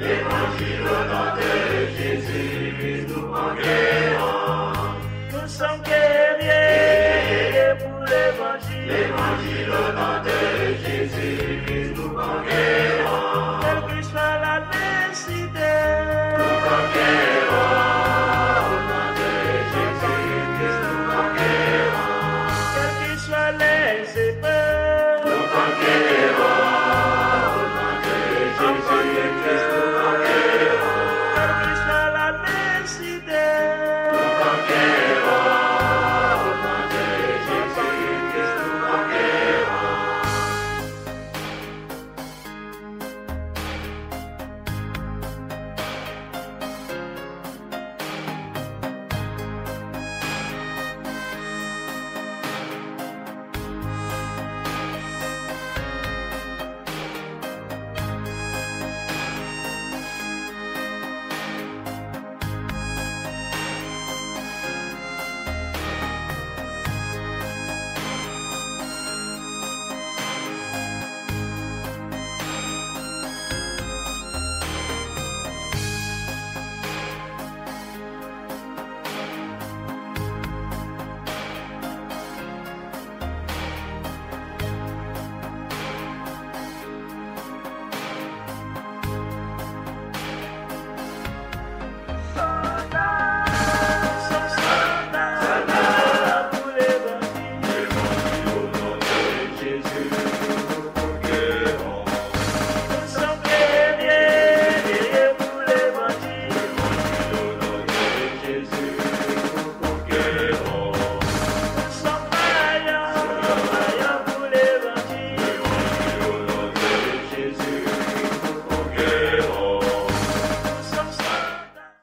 Évangile au nom de Jésus, nous conquérons. Nous sommes guerriers pour l'évangile. Évangile au nom de Jésus, nous conquérons. Quelle que soit la nécessité, Nous conquérons. Au nom de Jésus, nous conquérons. quelles que soient les épreuves, Nous conquérons. Au nom de Jésus, nous conquérons. quelle que soit la nécessité, Nous conquérons. Au nom de Jésus, nous conquérons. soldats pour l'évangile. Évangile au nom de Jésus, nous conquérons. Nous sommes guerriers pour l'évangile. Évangile au nom de Jésus, nous conquérons. Nous sommes vaillants pour l'évangile. Évangile au nom de Jésus, nous conquérons. Nous sommes soldats.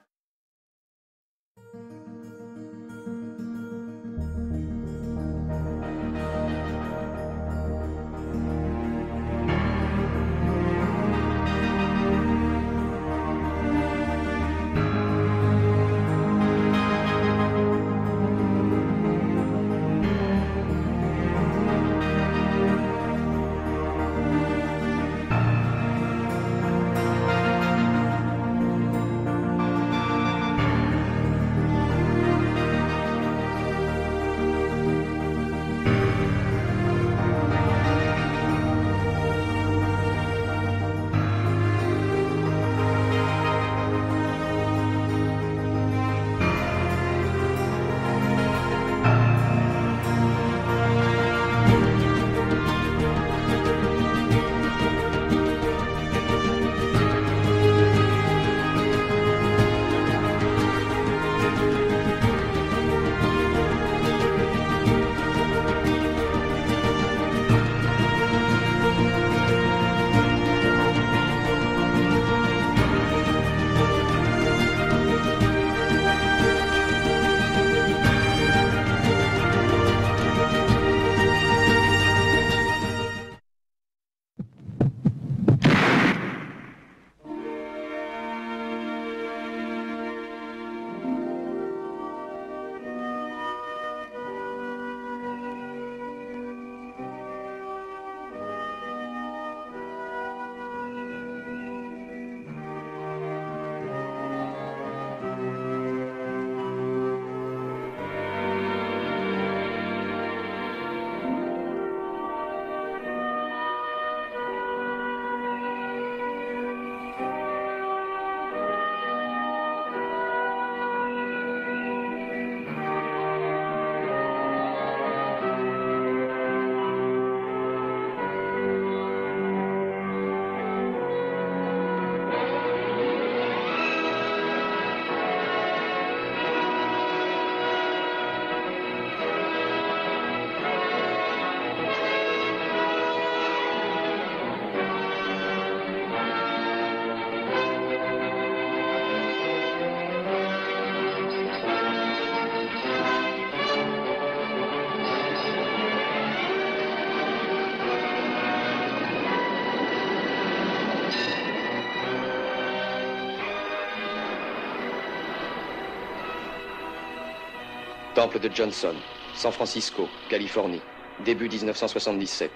Temple de Johnson, San Francisco, Californie, début 1977.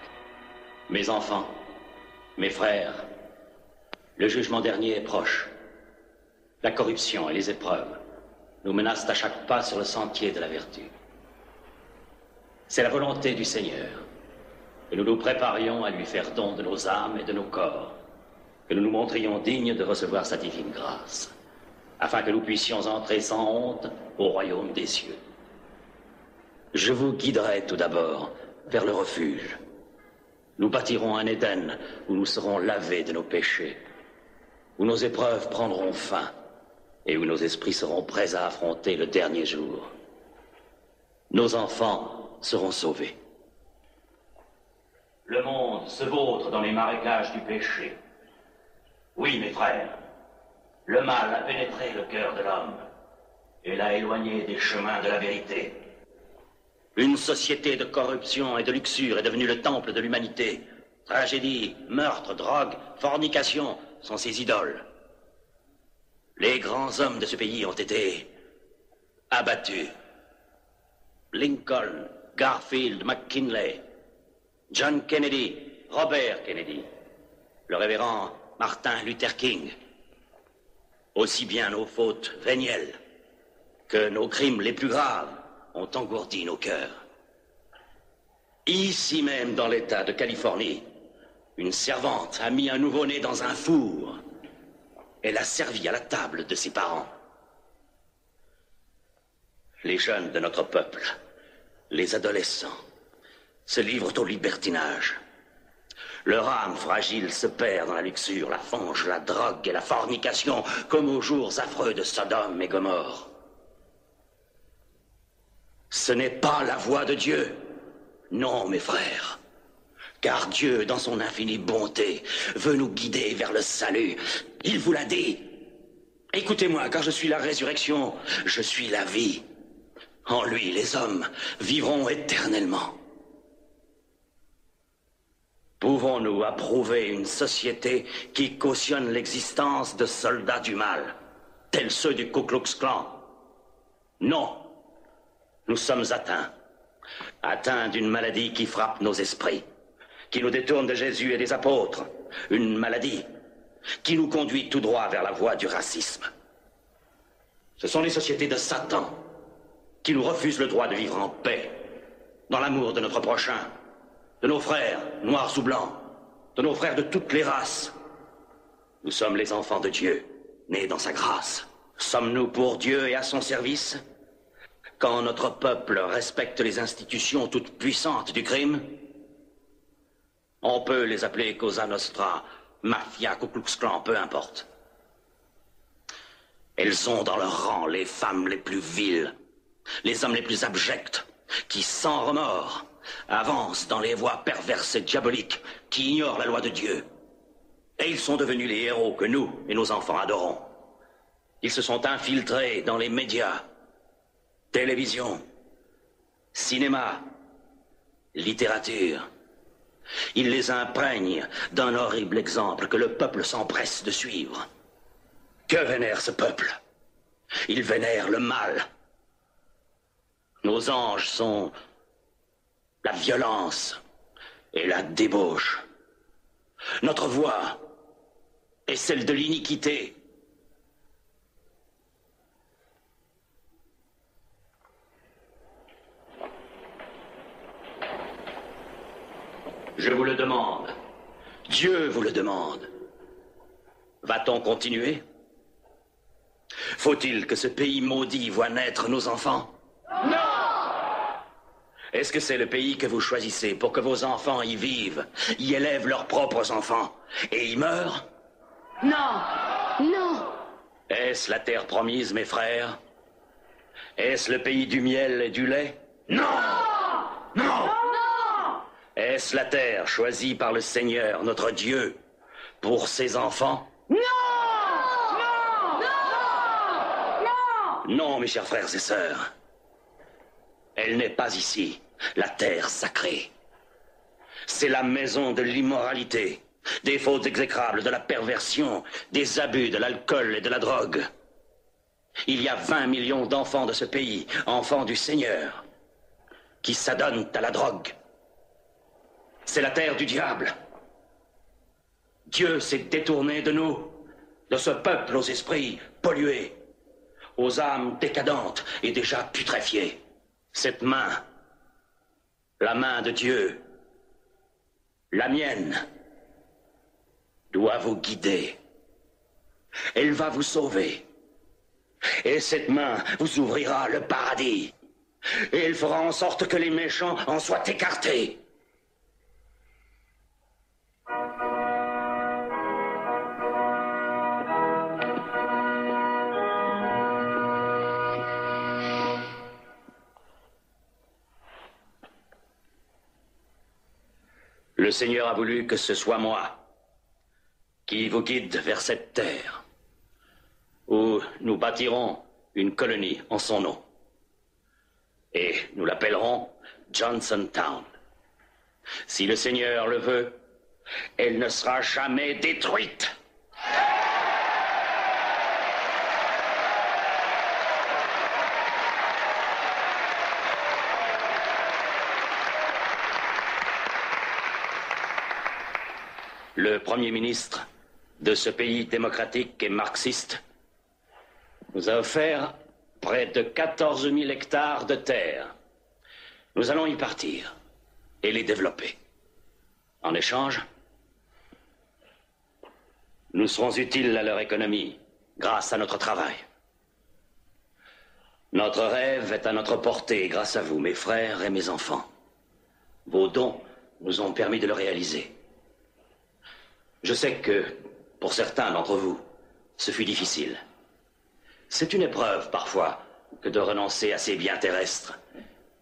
Mes enfants, mes frères, Le jugement dernier est proche. La corruption et les épreuves nous menacent à chaque pas sur le sentier de la vertu. C'est la volonté du Seigneur que nous nous préparions à lui faire don de nos âmes et de nos corps, que nous nous montrions dignes de recevoir sa divine grâce, afin que nous puissions entrer sans honte au royaume des cieux. Je vous guiderai tout d'abord vers le refuge. Nous bâtirons un Éden où nous serons lavés de nos péchés, où nos épreuves prendront fin et où nos esprits seront prêts à affronter le dernier jour. Nos enfants seront sauvés. Le monde se vautre dans les marécages du péché. Oui, mes frères, le mal a pénétré le cœur de l'homme et l'a éloigné des chemins de la vérité. Une société de corruption et de luxure est devenue le temple de l'humanité. Tragédie, meurtre, drogue, fornication sont ses idoles. Les grands hommes de ce pays ont été abattus. Lincoln, Garfield, McKinley, John Kennedy, Robert Kennedy, le révérend Martin Luther King. Aussi bien nos fautes vénielles que nos crimes les plus graves ont engourdi nos cœurs. Ici même, dans l'État de Californie, une servante a mis un nouveau-né dans un four. Elle a servi à la table de ses parents. Les jeunes de notre peuple, les adolescents, se livrent au libertinage. Leur âme fragile se perd dans la luxure, la fange, la drogue et la fornication, comme aux jours affreux de Sodome et Gomorrhe. Ce n'est pas la voie de Dieu. Non, mes frères. Car Dieu, dans son infinie bonté, veut nous guider vers le salut. Il vous l'a dit. Écoutez-moi, car je suis la résurrection, je suis la vie. En lui, les hommes vivront éternellement. Pouvons-nous approuver une société qui cautionne l'existence de soldats du mal, tels ceux du Ku Klux Klan? Non. Nous sommes atteints d'une maladie qui frappe nos esprits, qui nous détourne de Jésus et des apôtres, une maladie qui nous conduit tout droit vers la voie du racisme. Ce sont les sociétés de Satan qui nous refusent le droit de vivre en paix, dans l'amour de notre prochain, de nos frères, noirs ou blancs, de nos frères de toutes les races. Nous sommes les enfants de Dieu, nés dans sa grâce. Sommes-nous pour Dieu et à son service? Quand notre peuple respecte les institutions toutes puissantes du crime, on peut les appeler Cosa Nostra, Mafia, Ku Klux Klan, peu importe. Elles ont dans leur rang les femmes les plus viles, les hommes les plus abjects, qui, sans remords, avancent dans les voies perverses et diaboliques, qui ignorent la loi de Dieu. Et ils sont devenus les héros que nous et nos enfants adorons. Ils se sont infiltrés dans les médias, télévision, cinéma, littérature. Ils les imprègnent d'un horrible exemple que le peuple s'empresse de suivre. Que vénère ce peuple? Il vénère le mal. Nos anges sont la violence et la débauche. Notre voix est celle de l'iniquité. Je vous le demande. Dieu vous le demande. Va-t-on continuer? Faut-il que ce pays maudit voie naître nos enfants? Non! Est-ce que c'est le pays que vous choisissez pour que vos enfants y vivent, y élèvent leurs propres enfants et y meurent? Non! Non! Est-ce la terre promise, mes frères? Est-ce le pays du miel et du lait? Non! Non! Non! Est-ce la terre choisie par le Seigneur, notre Dieu, pour ses enfants? Non! Non! Non! Non! Non, mes chers frères et sœurs. Elle n'est pas ici, la terre sacrée. C'est la maison de l'immoralité, des fautes exécrables, de la perversion, des abus, de l'alcool et de la drogue. Il y a 20 millions d'enfants de ce pays, enfants du Seigneur, qui s'adonnent à la drogue. C'est la terre du diable. Dieu s'est détourné de nous, de ce peuple aux esprits pollués, aux âmes décadentes et déjà putréfiées. Cette main, la main de Dieu, la mienne, doit vous guider. Elle va vous sauver. Et cette main vous ouvrira le paradis. Et elle fera en sorte que les méchants en soient écartés. Le Seigneur a voulu que ce soit moi qui vous guide vers cette terre où nous bâtirons une colonie en son nom. Et nous l'appellerons Johnsontown. Si le Seigneur le veut, elle ne sera jamais détruite. Le Premier ministre de ce pays démocratique et marxiste nous a offert près de 14 000 hectares de terre. Nous allons y partir et les développer. En échange, nous serons utiles à leur économie grâce à notre travail. Notre rêve est à notre portée grâce à vous, mes frères et mes enfants. Vos dons nous ont permis de le réaliser. Je sais que, pour certains d'entre vous, ce fut difficile. C'est une épreuve, parfois, que de renoncer à ces biens terrestres.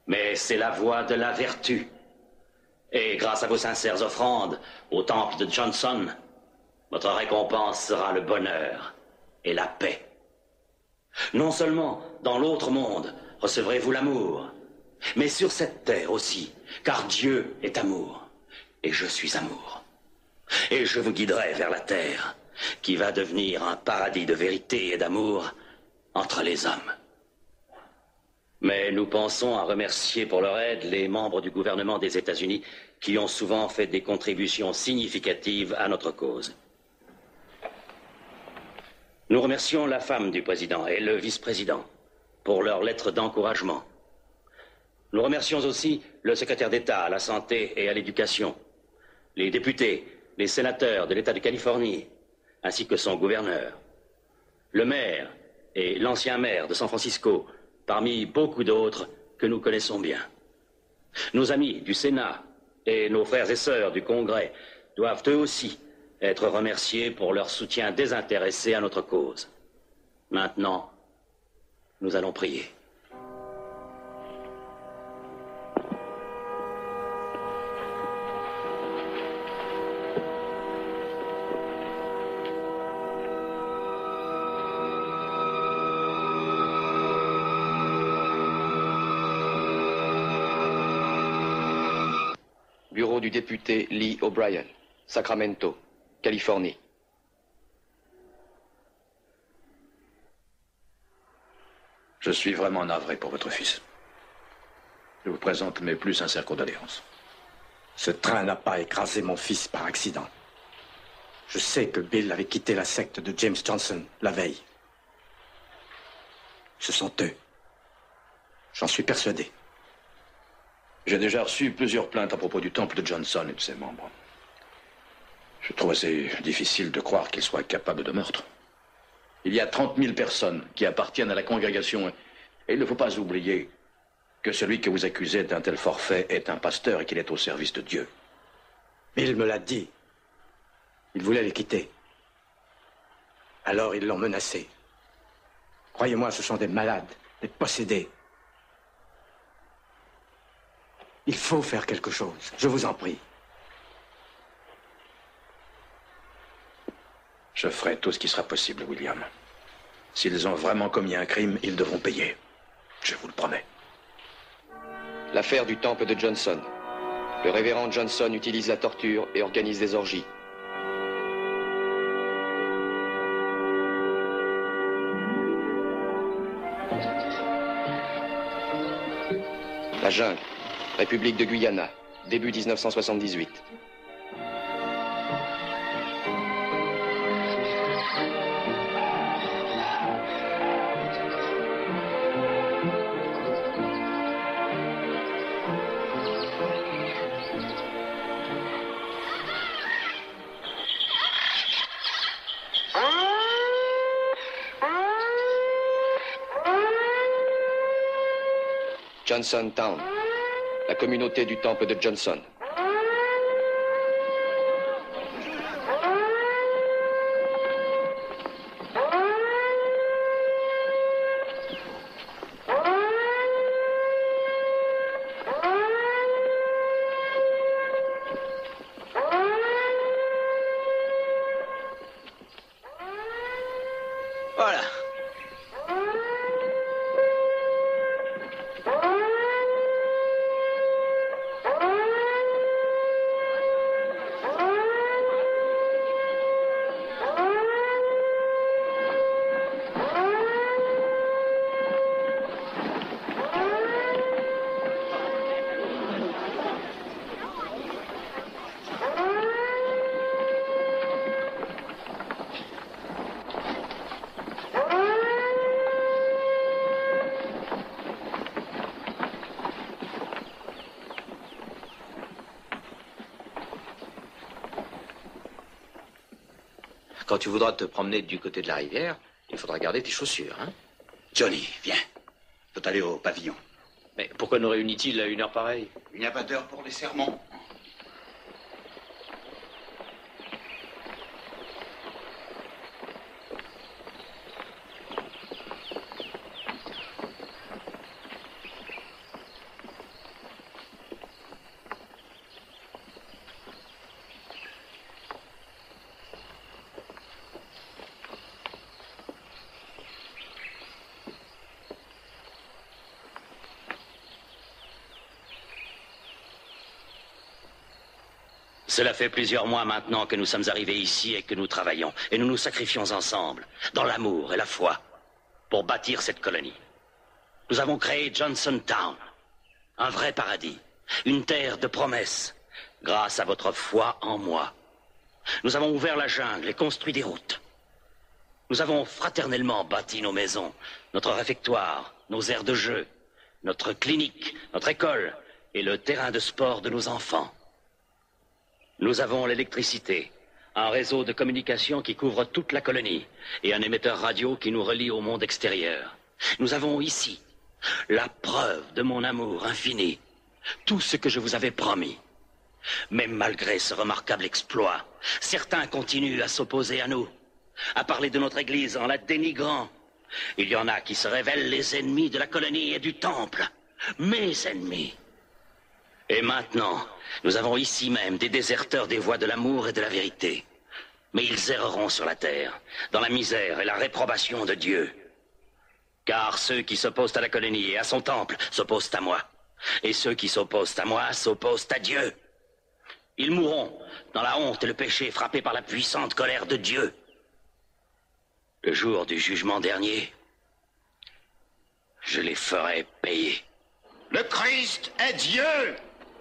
Mais c'est la voie de la vertu. Et grâce à vos sincères offrandes au temple de Johnson, votre récompense sera le bonheur et la paix. Non seulement dans l'autre monde recevrez-vous l'amour, mais sur cette terre aussi, car Dieu est amour, et je suis amour. Et je vous guiderai vers la terre, qui va devenir un paradis de vérité et d'amour entre les hommes. Mais nous pensons à remercier pour leur aide les membres du gouvernement des États-Unis qui ont souvent fait des contributions significatives à notre cause. Nous remercions la femme du président et le vice-président pour leurs lettres d'encouragement. Nous remercions aussi le secrétaire d'État à la santé et à l'éducation, les députés, les sénateurs de l'État de Californie, ainsi que son gouverneur, le maire et l'ancien maire de San Francisco, parmi beaucoup d'autres que nous connaissons bien. Nos amis du Sénat et nos frères et sœurs du Congrès doivent eux aussi être remerciés pour leur soutien désintéressé à notre cause. Maintenant, nous allons prier. Bureau du député Lee O'Brien, Sacramento, Californie. Je suis vraiment navré pour votre fils. Je vous présente mes plus sincères condoléances. Ce train n'a pas écrasé mon fils par accident. Je sais que Bill avait quitté la secte de James Johnson la veille. Ce sont eux. J'en suis persuadé. J'ai déjà reçu plusieurs plaintes à propos du temple de Johnson et de ses membres. Je trouve assez difficile de croire qu'ils soient capables de meurtre. Il y a 30 000 personnes qui appartiennent à la congrégation et il ne faut pas oublier que celui que vous accusez d'un tel forfait est un pasteur et qu'il est au service de Dieu. Bill me l'a dit. Il voulait les quitter. Alors ils l'ont menacé. Croyez-moi, ce sont des malades, des possédés. Il faut faire quelque chose, je vous en prie. Je ferai tout ce qui sera possible, William. S'ils ont vraiment commis un crime, ils devront payer. Je vous le promets. L'affaire du temple de Johnson. Le révérend Johnson utilise la torture et organise des orgies. La jungle, République de Guyana, début 1978. Johnson Town, la communauté du temple de Johnson. Voilà. Quand tu voudras te promener du côté de la rivière, il faudra garder tes chaussures, hein? Johnny, viens. Faut aller au pavillon. Mais pourquoi nous réunit-il à une heure pareille? Il n'y a pas d'heure pour les sermons. Cela fait plusieurs mois maintenant que nous sommes arrivés ici et que nous travaillons. Et nous nous sacrifions ensemble, dans l'amour et la foi, pour bâtir cette colonie. Nous avons créé Johnson Town, un vrai paradis, une terre de promesses, grâce à votre foi en moi. Nous avons ouvert la jungle et construit des routes. Nous avons fraternellement bâti nos maisons, notre réfectoire, nos aires de jeu, notre clinique, notre école et le terrain de sport de nos enfants. Nous avons l'électricité, un réseau de communication qui couvre toute la colonie et un émetteur radio qui nous relie au monde extérieur. Nous avons ici la preuve de mon amour infini, tout ce que je vous avais promis. Mais malgré ce remarquable exploit, certains continuent à s'opposer à nous, à parler de notre Église en la dénigrant. Il y en a qui se révèlent les ennemis de la colonie et du temple, mes ennemis. Et maintenant, nous avons ici même des déserteurs des voies de l'amour et de la vérité. Mais ils erreront sur la terre, dans la misère et la réprobation de Dieu. Car ceux qui s'opposent à la colonie et à son temple s'opposent à moi. Et ceux qui s'opposent à moi s'opposent à Dieu. Ils mourront dans la honte et le péché, frappés par la puissante colère de Dieu. Le jour du jugement dernier, je les ferai payer. Le Christ est Dieu!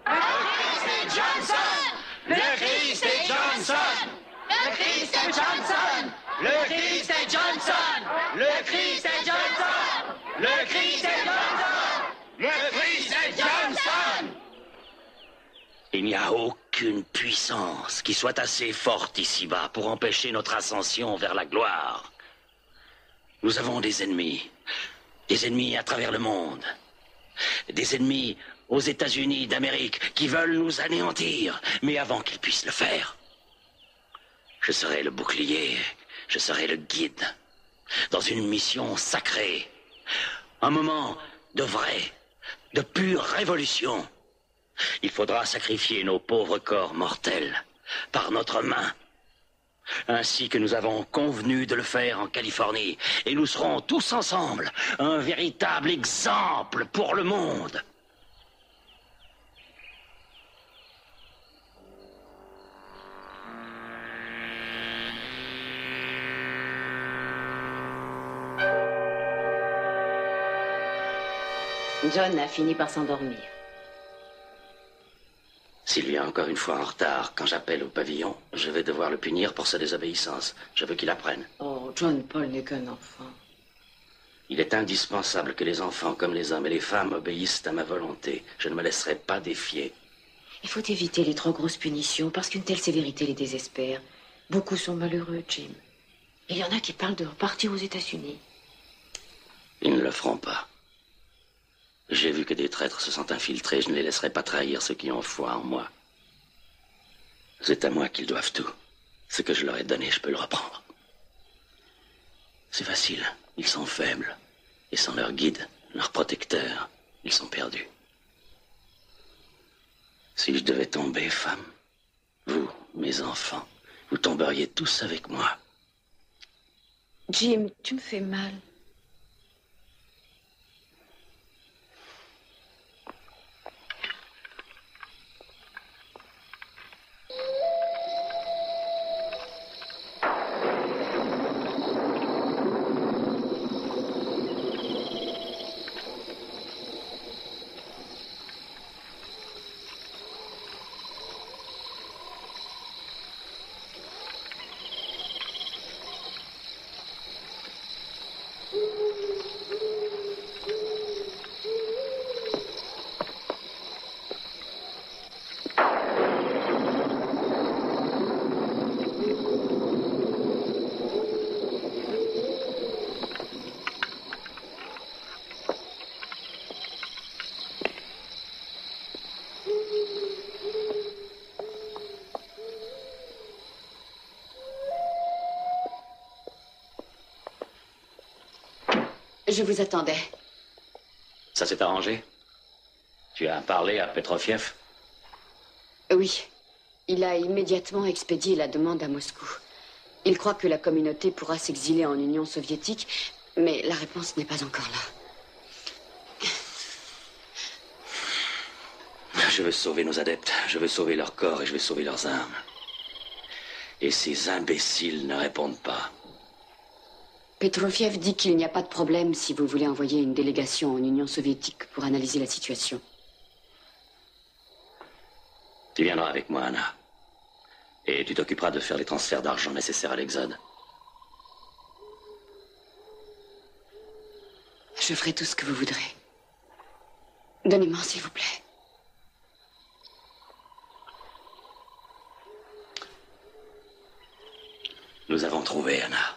Le Christ est Johnson! Le Christ est Johnson! Le Christ est Johnson! Le Christ est Johnson! Le Christ est Johnson! Le Christ est Johnson! Le Christ est Johnson! Il n'y a aucune puissance qui soit assez forte ici-bas pour empêcher notre ascension vers la gloire. Nous avons des ennemis à travers le monde, des ennemis aux États-Unis d'Amérique qui veulent nous anéantir, mais avant qu'ils puissent le faire, je serai le bouclier, je serai le guide, dans une mission sacrée, un moment de vraie, de pure révolution. Il faudra sacrifier nos pauvres corps mortels par notre main, ainsi que nous avons convenu de le faire en Californie, et nous serons tous ensemble un véritable exemple pour le monde. John a fini par s'endormir. S'il vient encore une fois en retard quand j'appelle au pavillon, je vais devoir le punir pour sa désobéissance. Je veux qu'il apprenne. Oh, John Paul n'est qu'un enfant. Il est indispensable que les enfants, comme les hommes et les femmes, obéissent à ma volonté. Je ne me laisserai pas défier. Il faut éviter les trop grosses punitions parce qu'une telle sévérité les désespère. Beaucoup sont malheureux, Jim. Il y en a qui parlent de repartir aux États-Unis. Ils ne le feront pas. J'ai vu que des traîtres se sont infiltrés. Je ne les laisserai pas trahir ceux qui ont foi en moi. C'est à moi qu'ils doivent tout. Ce que je leur ai donné, je peux le reprendre. C'est facile. Ils sont faibles. Et sans leur guide, leur protecteur, ils sont perdus. Si je devais tomber, femme, vous, mes enfants, vous tomberiez tous avec moi. Jim, tu me fais mal. Je vous attendais. Ça s'est arrangé? Tu as parlé à Petrofiev? Oui. Il a immédiatement expédié la demande à Moscou. Il croit que la communauté pourra s'exiler en Union soviétique, mais la réponse n'est pas encore là. Je veux sauver nos adeptes, je veux sauver leur corps et je veux sauver leurs âmes. Et ces imbéciles ne répondent pas. Petrofiev dit qu'il n'y a pas de problème si vous voulez envoyer une délégation en Union soviétique pour analyser la situation. Tu viendras avec moi, Anna. Et tu t'occuperas de faire les transferts d'argent nécessaires à l'Exode. Je ferai tout ce que vous voudrez. Donnez-moi, s'il vous plaît. Nous avons trouvé, Anna.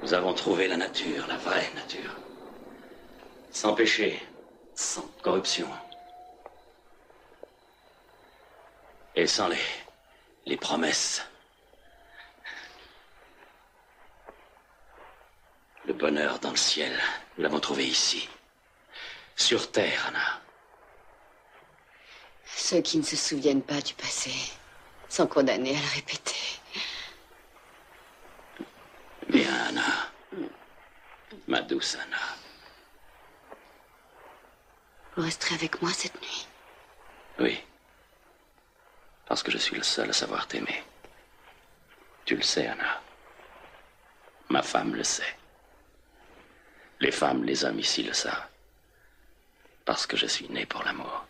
Nous avons trouvé la nature, la vraie nature. Sans péché, sans corruption. Et sans les promesses. Le bonheur dans le ciel, nous l'avons trouvé ici. Sur terre, Anna. Ceux qui ne se souviennent pas du passé sont condamnés à le répéter. Viens, Anna. Ma douce Anna. Vous resterez avec moi cette nuit? Oui. Parce que je suis le seul à savoir t'aimer. Tu le sais, Anna. Ma femme le sait. Les femmes, les hommes ici le savent. Parce que je suis né pour l'amour.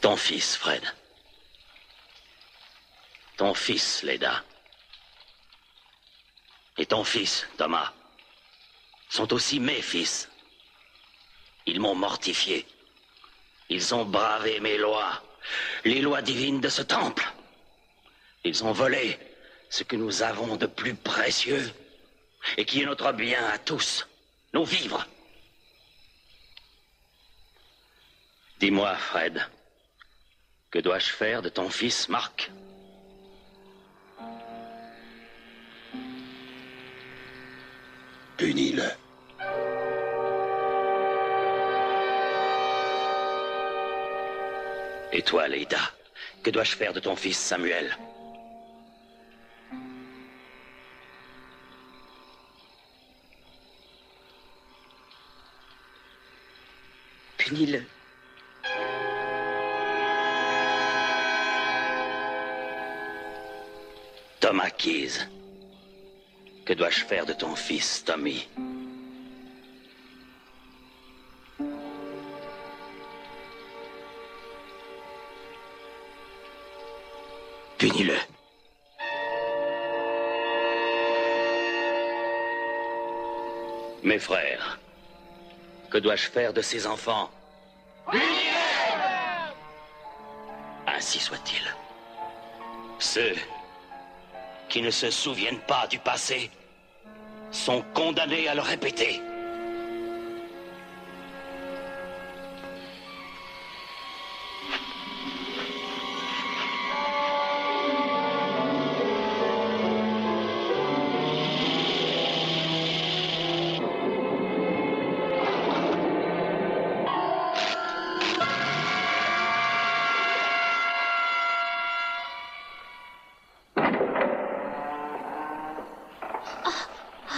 Ton fils, Fred. Ton fils, Leda. Et ton fils, Thomas, sont aussi mes fils. Ils m'ont mortifié. Ils ont bravé mes lois, les lois divines de ce temple. Ils ont volé ce que nous avons de plus précieux et qui est notre bien à tous, nos vivres. Dis-moi, Fred, que dois-je faire de ton fils, Marc? Punis-le. Et toi, Leïda, que dois-je faire de ton fils, Samuel? Punis-le. Thomas Keyes, que dois-je faire de ton fils, Tommy? Punis-le. Mes frères, que dois-je faire de ces enfants? Ainsi soit-il. Ceux qui ne se souviennent pas du passé sont condamnés à le répéter.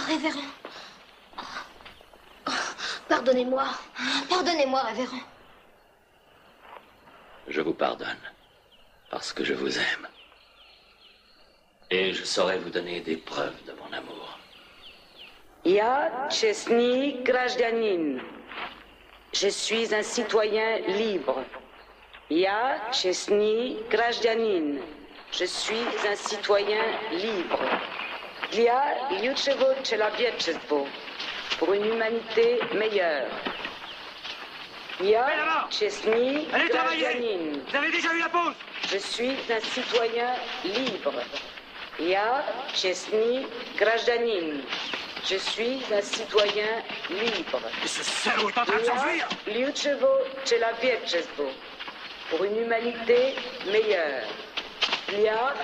Révérend. Pardonnez-moi. Pardonnez-moi, révérend. Je vous pardonne, parce que je vous aime. Et je saurai vous donner des preuves de mon amour. Я честный гражданин. Je suis un citoyen libre. Я честный гражданин. Je suis un citoyen libre. Для лучшего человечества. Pour une humanité meilleure. Я честный гражданин. Vous avez déjà eu la pause? Je suis un citoyen libre. Я честный гражданин. Je suis un citoyen libre. Ce salaud est en train de s'enfuir! Лучшего человечества. Pour une humanité meilleure. Для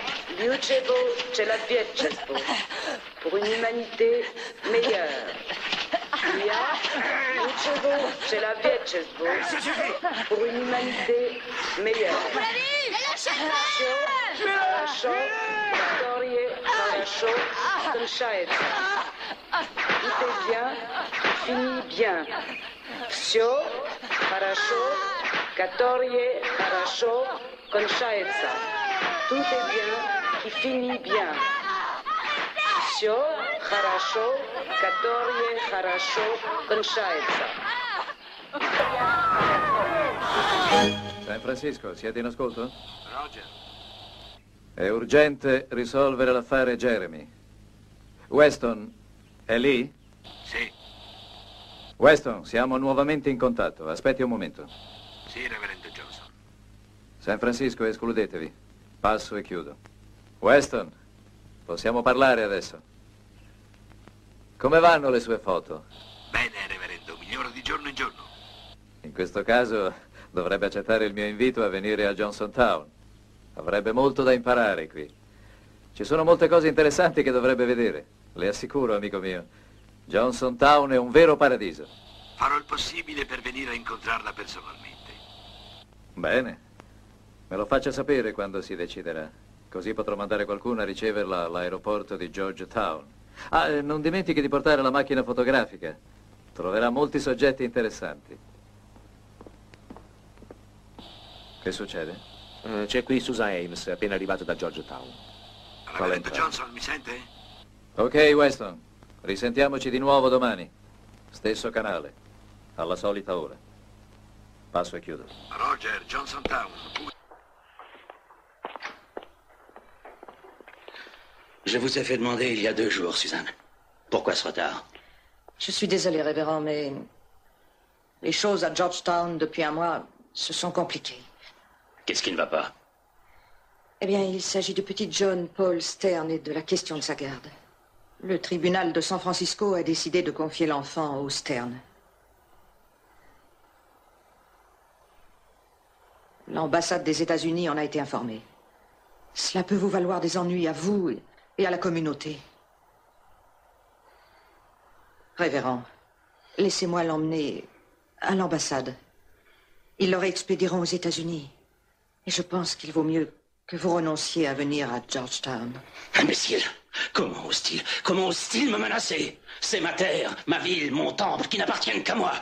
лучшего человечества. Pour une humanité meilleure. Для лучшего человечества. Pour une humanité meilleure. Все хорошо, которое хорошо кончается. Tout est bien, finit bien. Все хорошо, которое хорошо кончается. Tout est bien, qui finit bien. Все хорошо, которое хорошо кончается. San Francisco, siete in ascolto? Roger. È urgente risolvere l'affare Jeremy. Weston, è lì? Sì. Weston, siamo nuovamente in contatto. Aspetti un momento. Sì, reverendo Johnson. San Francisco, escludetevi. Passo e chiudo. Weston, possiamo parlare adesso. Come vanno le sue foto? Bene, reverendo, miglioro di giorno in giorno. In questo caso dovrebbe accettare il mio invito a venire a Johnstown. Avrebbe molto da imparare qui. Ci sono molte cose interessanti che dovrebbe vedere. Le assicuro, amico mio. Johnstown è un vero paradiso. Farò il possibile per venire a incontrarla personalmente. Bene. Me lo faccia sapere quando si deciderà. Così potrò mandare qualcuno a riceverla all'aeroporto di Georgetown. Ah, non dimentichi di portare la macchina fotografica. Troverà molti soggetti interessanti. Che succede? C'è qui Susan Ames, appena arrivata da Georgetown. Reverendo Johnson, mi sente? Ok, Weston. Risentiamoci di nuovo domani. Stesso canale. Alla solita ora. Passo e chiudo. Roger, Johnstown. Je vous ai fait demander il y a 2 jours, Suzanne. Pourquoi ce retard? Je suis désolé, révérend, mais les choses à Georgetown depuis un mois se sont compliquées. Qu'est-ce qui ne va pas? Eh bien, il s'agit du petit John Paul Stern et de la question de sa garde. Le tribunal de San Francisco a décidé de confier l'enfant au Stern. L'ambassade des États-Unis en a été informée. Cela peut vous valoir des ennuis à vous et à la communauté. Révérend, laissez-moi l'emmener à l'ambassade. Ils le réexpédieront aux États-Unis. Et je pense qu'il vaut mieux que vous renonciez à venir à Georgetown. Imbécile! Comment ose-t-il me menacer? C'est ma terre, ma ville, mon temple qui n'appartiennent qu'à moi.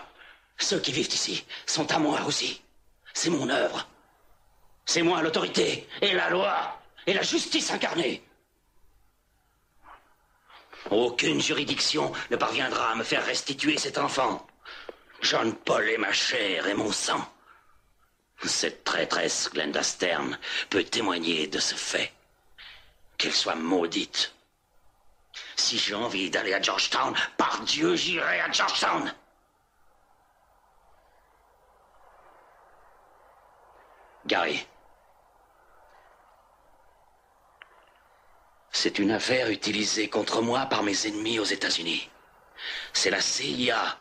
Ceux qui vivent ici sont à moi aussi. C'est mon œuvre. C'est moi l'autorité et la loi et la justice incarnée. Aucune juridiction ne parviendra à me faire restituer cet enfant. John Paul est ma chair et mon sang. Cette traîtresse Glenda Stern peut témoigner de ce fait. Qu'elle soit maudite. Si j'ai envie d'aller à Georgetown, par Dieu, j'irai à Georgetown. Gary, c'est une affaire utilisée contre moi par mes ennemis aux États-Unis. C'est la CIA.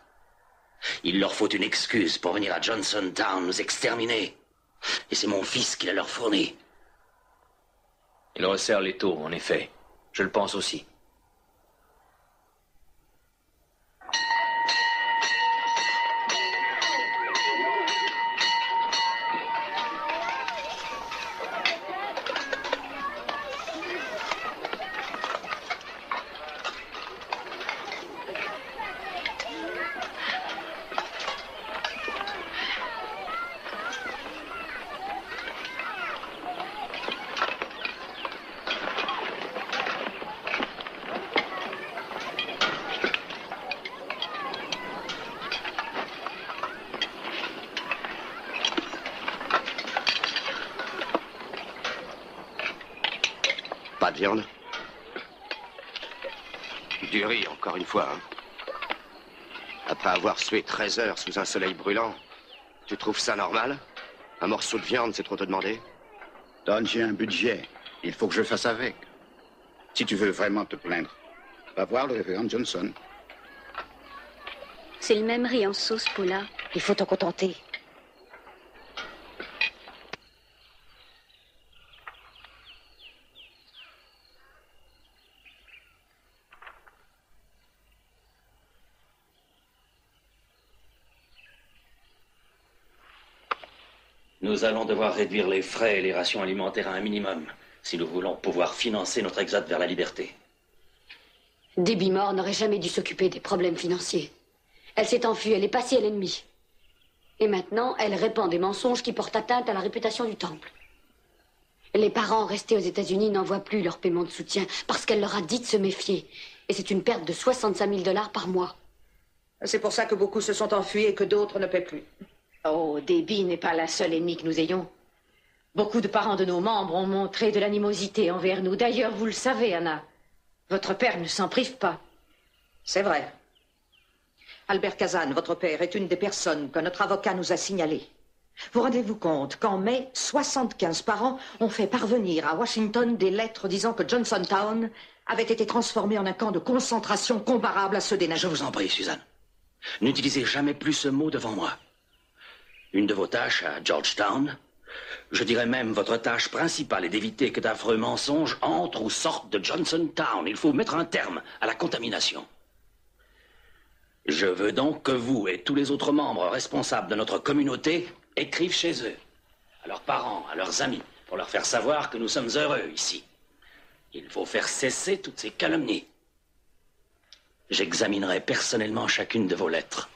Il leur faut une excuse pour venir à Johnstown nous exterminer. Et c'est mon fils qui la leur fournit. Il resserre les taux, en effet. Je le pense aussi. Pas de viande? Du riz, encore une fois, hein? Après avoir sué 13 heures sous un soleil brûlant, tu trouves ça normal? Un morceau de viande, c'est trop te demander? Don, j'ai un budget. Il faut que je fasse avec. Si tu veux vraiment te plaindre, va voir le révérend Johnson. C'est le même riz en sauce, Paula. Il faut t'en contenter. Nous allons devoir réduire les frais et les rations alimentaires à un minimum si nous voulons pouvoir financer notre exode vers la liberté. Debbie Moore n'aurait jamais dû s'occuper des problèmes financiers. Elle s'est enfuie, elle est passée à l'ennemi. Et maintenant, elle répand des mensonges qui portent atteinte à la réputation du temple. Les parents restés aux États-Unis n'envoient plus leur paiement de soutien parce qu'elle leur a dit de se méfier. Et c'est une perte de 65 000 $ par mois. C'est pour ça que beaucoup se sont enfuis et que d'autres ne paient plus. Oh, Debbie n'est pas la seule ennemie que nous ayons. Beaucoup de parents de nos membres ont montré de l'animosité envers nous. D'ailleurs, vous le savez, Anna. Votre père ne s'en prive pas. C'est vrai. Albert Kazan, votre père, est une des personnes que notre avocat nous a signalées. Vous rendez-vous compte qu'en mai, 75 parents ont fait parvenir à Washington des lettres disant que Johnstown avait été transformé en un camp de concentration comparable à ceux des nazis. Je vous en prie, Suzanne. N'utilisez jamais plus ce mot devant moi. Une de vos tâches à Georgetown, je dirais même votre tâche principale est d'éviter que d'affreux mensonges entrent ou sortent de Johnstown. Il faut mettre un terme à la contamination. Je veux donc que vous et tous les autres membres responsables de notre communauté écrivent chez eux, à leurs parents, à leurs amis, pour leur faire savoir que nous sommes heureux ici. Il faut faire cesser toutes ces calomnies. J'examinerai personnellement chacune de vos lettres.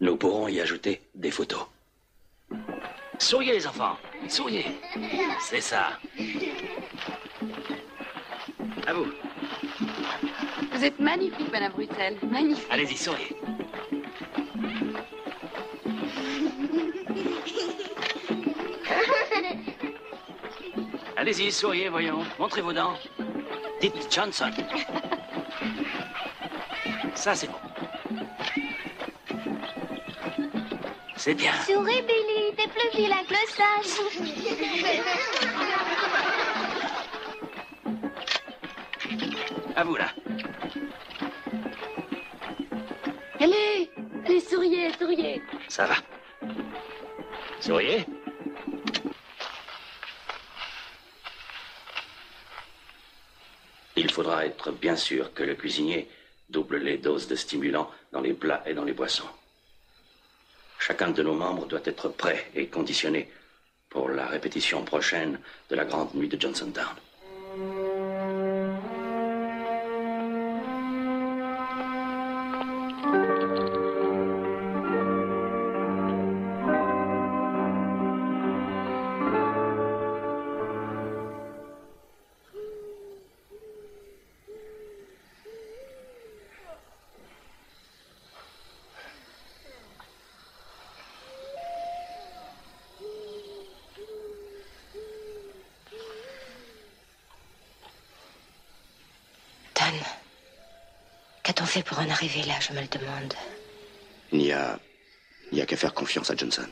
Nous pourrons y ajouter des photos. Souriez, les enfants. Souriez. C'est ça. À vous. Vous êtes magnifique, Madame Bruxelles. Magnifique. Allez-y, souriez. Allez-y, souriez, voyons. Montrez vos dents. Dites Johnson. Ça, c'est bon. C'est bien. Souris, Billy, t'es plus vilain que le sage. À vous, là. Allez, souriez, souriez. Ça va. Souriez. Il faudra être bien sûr que le cuisinier double les doses de stimulants dans les plats et dans les boissons. Chacun de nos membres doit être prêt et conditionné pour la répétition prochaine de la grande nuit de Johnstown. Qu'a-t-on fait pour en arriver là, je me le demande. Il n'y a qu'à faire confiance à Johnson.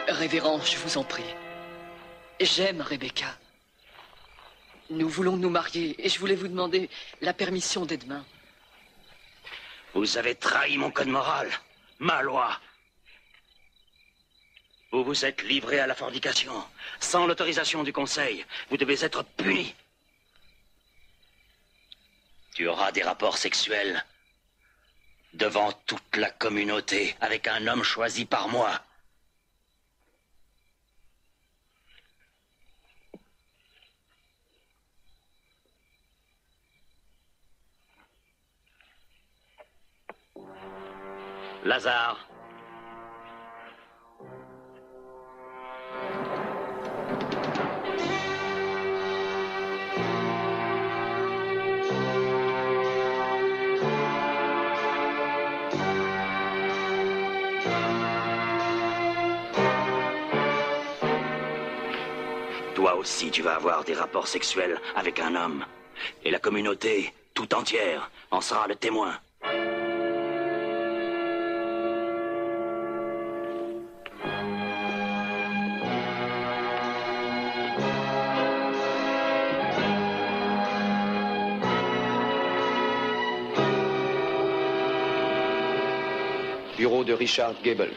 Révérend, je vous en prie. J'aime Rebecca. Nous voulons nous marier et je voulais vous demander la permission dès demain. Vous avez trahi mon code moral, ma loi. Vous vous êtes livré à la fornication. Sans l'autorisation du Conseil, vous devez être puni. Tu auras des rapports sexuels devant toute la communauté avec un homme choisi par moi. Lazare. Toi aussi, tu vas avoir des rapports sexuels avec un homme. Et la communauté, tout entière, en sera le témoin. Bureau de Richard Gable,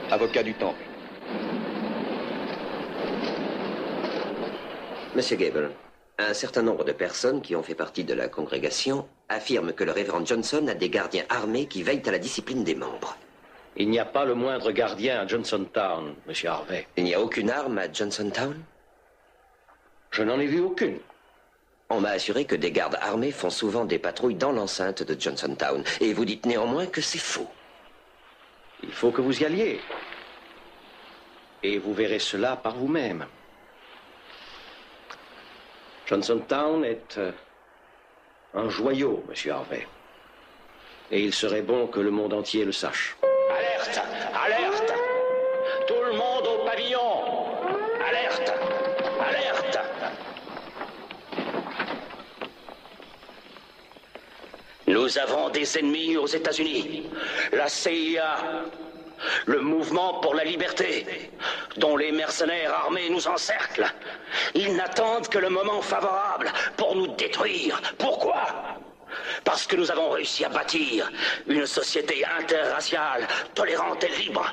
avocat du Temple. Monsieur Gable, un certain nombre de personnes qui ont fait partie de la congrégation affirment que le révérend Johnson a des gardiens armés qui veillent à la discipline des membres. Il n'y a pas le moindre gardien à Johnstown, monsieur Harvey. Il n'y a aucune arme à Johnstown? Je n'en ai vu aucune. On m'a assuré que des gardes armés font souvent des patrouilles dans l'enceinte de Johnstown. Et vous dites néanmoins que c'est faux. Il faut que vous y alliez. Et vous verrez cela par vous-même. Johnstown est un joyau, monsieur Harvey. Et il serait bon que le monde entier le sache. Alerte! Alerte! Tout le monde au pavillon! Alerte! Alerte! Nous avons des ennemis aux États-Unis. La CIA, le mouvement pour la liberté, dont les mercenaires armés nous encerclent. Ils n'attendent que le moment favorable pour nous détruire. Pourquoi? parce que nous avons réussi à bâtir une société interraciale, tolérante et libre.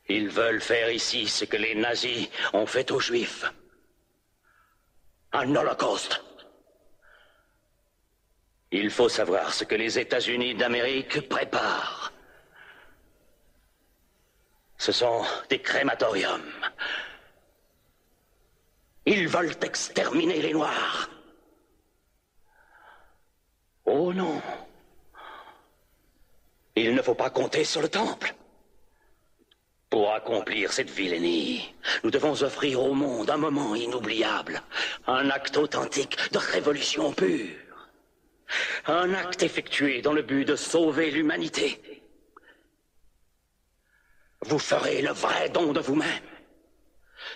Ils veulent faire ici ce que les nazis ont fait aux Juifs. Un holocauste. Il faut savoir ce que les États-Unis d'Amérique préparent. Ce sont des crématoriums. Ils veulent exterminer les Noirs. Oh non. Il ne faut pas compter sur le temple. Pour accomplir cette vilainie, nous devons offrir au monde un moment inoubliable, un acte authentique de révolution pure, un acte effectué dans le but de sauver l'humanité. Vous ferez le vrai don de vous-même.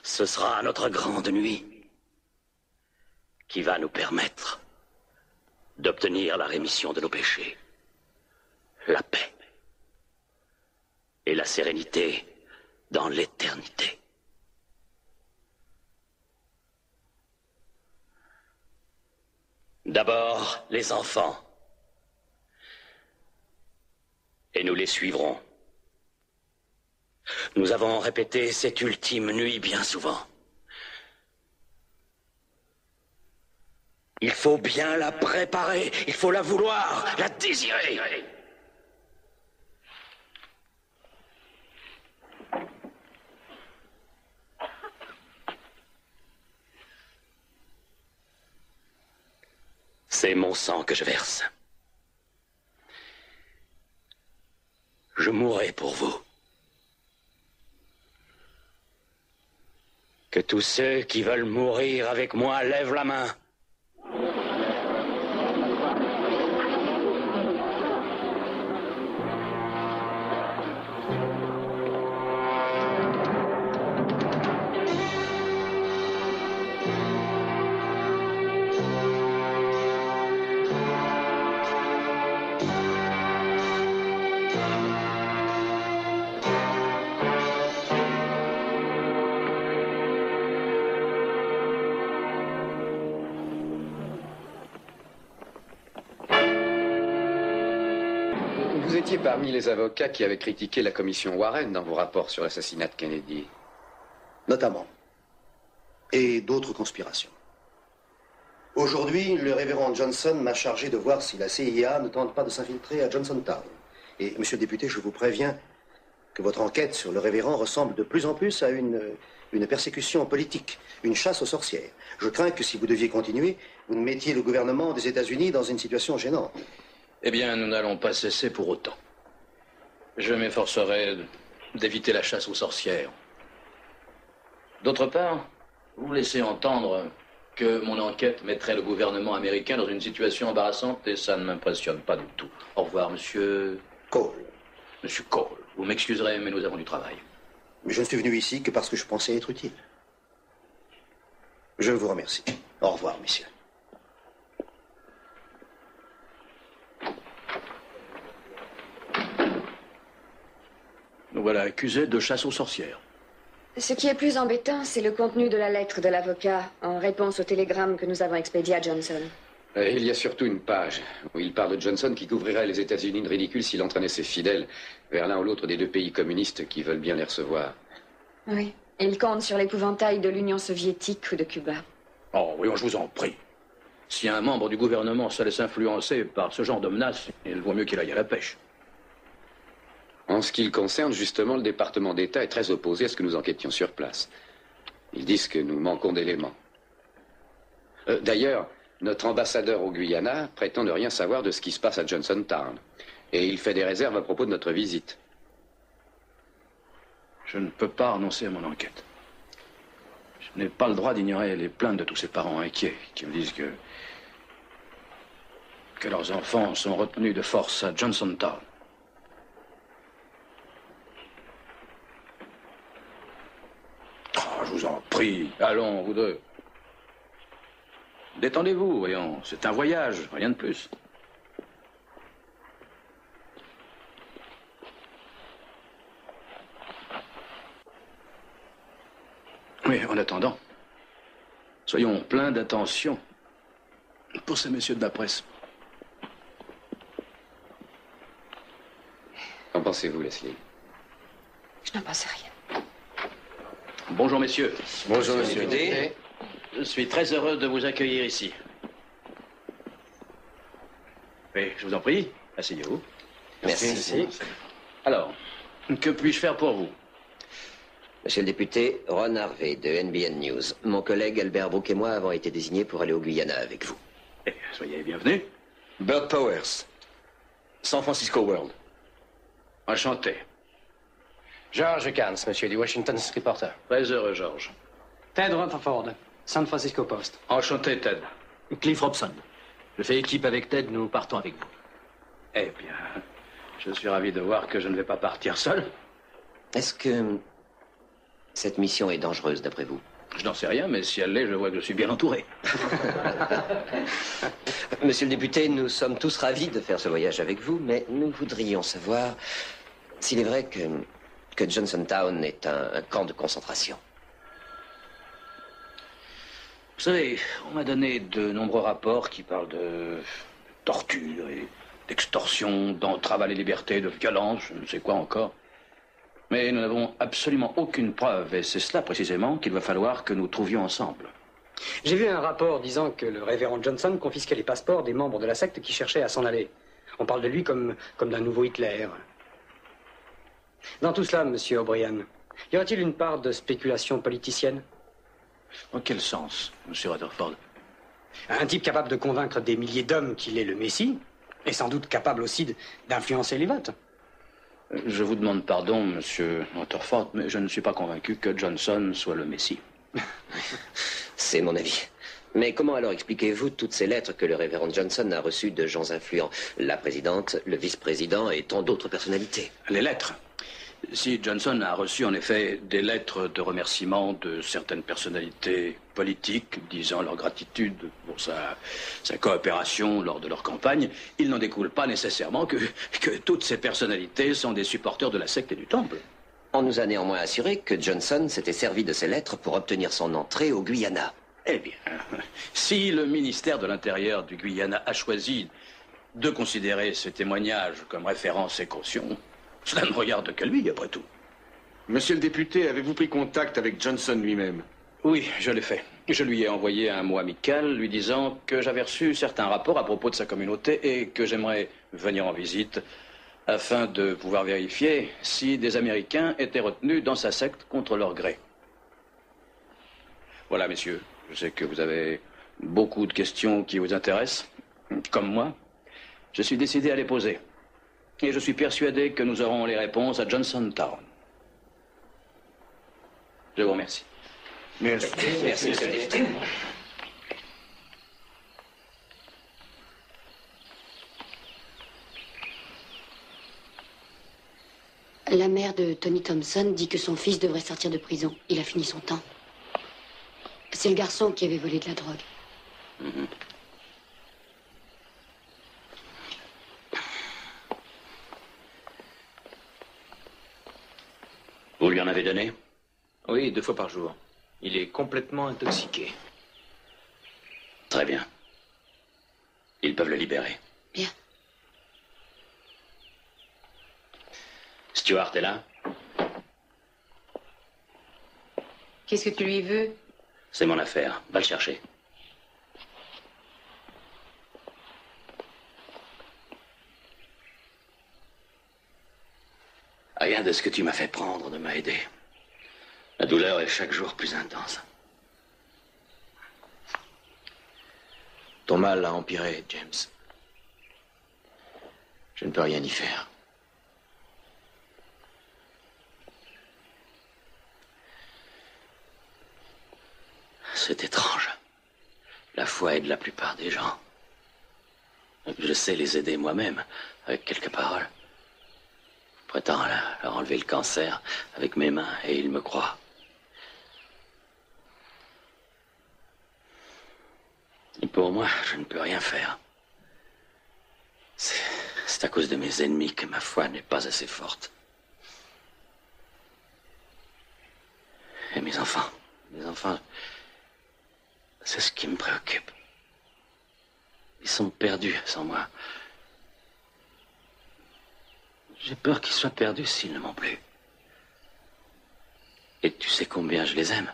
Ce sera notre grande nuit qui va nous permettre d'obtenir la rémission de nos péchés, la paix et la sérénité dans l'éternité. D'abord, les enfants. Et nous les suivrons. Nous avons répété cette ultime nuit bien souvent. Il faut bien la préparer, il faut la vouloir, la désirer. C'est mon sang que je verse. Je mourrai pour vous. Que tous ceux qui veulent mourir avec moi lèvent la main. Vous étiez parmi les avocats qui avaient critiqué la commission Warren dans vos rapports sur l'assassinat de Kennedy. Notamment. Et d'autres conspirations. Aujourd'hui, le révérend Johnson m'a chargé de voir si la CIA ne tente pas de s'infiltrer à Johnstown. Et, monsieur le député, je vous préviens que votre enquête sur le révérend ressemble de plus en plus à une persécution politique, une chasse aux sorcières. Je crains que si vous deviez continuer, vous ne mettiez le gouvernement des États-Unis dans une situation gênante. Eh bien, nous n'allons pas cesser pour autant. Je m'efforcerai d'éviter la chasse aux sorcières. D'autre part, vous laissez entendre que mon enquête mettrait le gouvernement américain dans une situation embarrassante et ça ne m'impressionne pas du tout. Au revoir, monsieur... Cole. Monsieur Cole. Vous m'excuserez, mais nous avons du travail. Mais je ne suis venu ici que parce que je pensais être utile. Je vous remercie. Au revoir, messieurs. Nous voilà accusés de chasse aux sorcières. Ce qui est plus embêtant, c'est le contenu de la lettre de l'avocat en réponse au télégramme que nous avons expédié à Johnson. Il y a surtout une page où il parle de Johnson qui couvrirait les États-Unis de ridicule s'il entraînait ses fidèles vers l'un ou l'autre des deux pays communistes qui veulent bien les recevoir. Oui. Il compte sur l'épouvantail de l'Union soviétique ou de Cuba. Oh, oui, je vous en prie. Si un membre du gouvernement se laisse influencer par ce genre de menaces, il vaut mieux qu'il aille à la pêche. En ce qui le concerne, justement, le département d'État est très opposé à ce que nous enquêtions sur place. Ils disent que nous manquons d'éléments. D'ailleurs, notre ambassadeur au Guyana prétend ne rien savoir de ce qui se passe à Johnstown. Et il fait des réserves à propos de notre visite. Je ne peux pas renoncer à mon enquête. Je n'ai pas le droit d'ignorer les plaintes de tous ces parents inquiets qui me disent que leurs enfants sont retenus de force à Johnstown. Oh, je vous en prie. Allons, vous deux. Détendez-vous, voyons. C'est un voyage, rien de plus. Oui, en attendant, Soyons pleins d'attention pour ces messieurs de la presse. Qu'en pensez-vous, Leslie? Je n'en pense rien. Bonjour, messieurs. Bonjour, monsieur le député. Je suis très heureux de vous accueillir ici. Oui, je vous en prie, asseyez-vous. Merci. Alors, que puis-je faire pour vous? Monsieur le député, Ron Harvey de NBN News. Mon collègue Albert Brooke et moi avons été désignés pour aller au Guyana avec vous. Soyez bienvenus. Bert Powers, San Francisco World. Enchanté. George Cairns, monsieur du Washington Reporter. Très heureux, George. Ted Rutherford, San Francisco Post. Enchanté, Ted. Cliff Robson. Je fais équipe avec Ted, nous partons avec vous. Eh bien, je suis ravi de voir que je ne vais pas partir seul. Est-ce que cette mission est dangereuse, d'après vous? Je n'en sais rien, mais si elle l'est, je vois que je suis bien entouré. Monsieur le député, nous sommes tous ravis de faire ce voyage avec vous, mais nous voudrions savoir s'il est vrai que Johnstown est un camp de concentration. Vous savez, on m'a donné de nombreux rapports qui parlent de torture et d'extorsion, d'entrave à la liberté, de violence, je ne sais quoi encore. Mais nous n'avons absolument aucune preuve, et c'est cela précisément qu'il va falloir que nous trouvions ensemble. J'ai vu un rapport disant que le révérend Johnson confisquait les passeports des membres de la secte qui cherchaient à s'en aller. On parle de lui comme d'un nouveau Hitler. Dans tout cela, monsieur O'Brien, y aurait-il une part de spéculation politicienne? En quel sens, monsieur Rutherford? Un type capable de convaincre des milliers d'hommes qu'il est le Messie, et sans doute capable aussi d'influencer les votes. Je vous demande pardon, monsieur Rutherford, mais je ne suis pas convaincu que Johnson soit le Messie. C'est mon avis. Mais comment alors expliquez-vous toutes ces lettres que le révérend Johnson a reçues de gens influents? La présidente, le vice-président et tant d'autres personnalités. Les lettres. Si Johnson a reçu en effet des lettres de remerciement de certaines personnalités politiques disant leur gratitude pour sa coopération lors de leur campagne, il n'en découle pas nécessairement que toutes ces personnalités sont des supporters de la secte et du temple. On nous a néanmoins assuré que Johnson s'était servi de ces lettres pour obtenir son entrée au Guyana. Eh bien, si le ministère de l'Intérieur du Guyana a choisi de considérer ces témoignages comme référence et caution, cela ne regarde que lui, après tout. Monsieur le député, avez-vous pris contact avec Johnson lui-même? Oui, je l'ai fait. Je lui ai envoyé un mot amical lui disant que j'avais reçu certains rapports à propos de sa communauté et que j'aimerais venir en visite afin de pouvoir vérifier si des Américains étaient retenus dans sa secte contre leur gré. Voilà, messieurs, je sais que vous avez beaucoup de questions qui vous intéressent, comme moi. Je suis décidé à les poser. Et je suis persuadé que nous aurons les réponses à Johnstown. Je vous remercie. Merci. Merci, monsieur le député. La mère de Tony Thompson dit que son fils devrait sortir de prison. Il a fini son temps. C'est le garçon qui avait volé de la drogue. Vous lui en avez donné? Oui, 2 fois par jour. Il est complètement intoxiqué. Très bien. Ils peuvent le libérer. Bien. Stuart est là? Qu'est-ce que tu lui veux? C'est mon affaire. Va le chercher. Rien de ce que tu m'as fait prendre ne m'a aidé. La douleur est chaque jour plus intense. Ton mal a empiré, James. Je ne peux rien y faire. C'est étrange. La foi aide la plupart des gens. Je sais les aider moi-même, avec quelques paroles. Je prétends leur enlever le cancer avec mes mains, et ils me croient. Et pour moi, je ne peux rien faire. C'est à cause de mes ennemis que ma foi n'est pas assez forte. Et mes enfants, C'est ce qui me préoccupe. Ils sont perdus sans moi. J'ai peur qu'ils soient perdus s'ils ne m'ont plus. Et tu sais combien je les aime.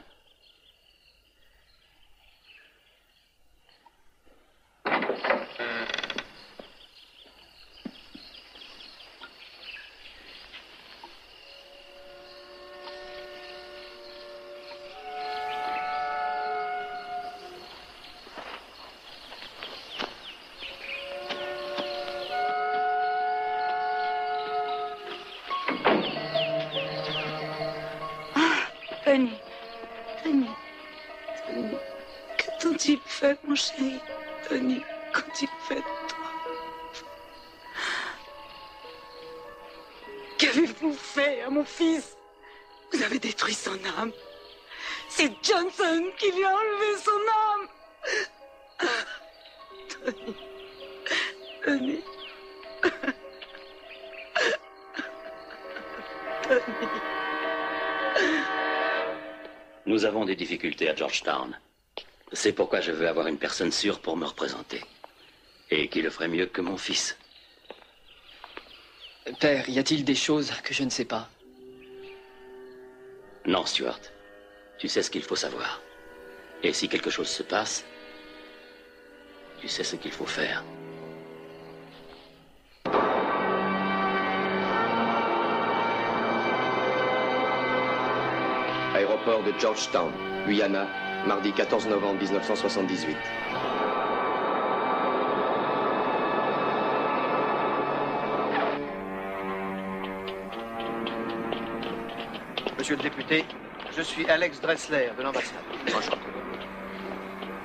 Tony, Tony, Tony, que t'ont-ils fait, mon chéri? Tony, qu'ont-ils fait de toi? Qu'avez-vous fait à mon fils? Vous avez détruit son âme. C'est Johnson qui lui a enlevé son âme. Tony, Tony, Tony. Nous avons des difficultés à Georgetown. C'est pourquoi je veux avoir une personne sûre pour me représenter. Et qui le ferait mieux que mon fils. Père, y a-t-il des choses que je ne sais pas? Non, Stuart. Tu sais ce qu'il faut savoir. Et si quelque chose se passe, tu sais ce qu'il faut faire. Aéroport de Georgetown, Guyana, mardi 14 novembre 1978. Monsieur le député, je suis Alex Dressler de l'ambassade. Enchanté.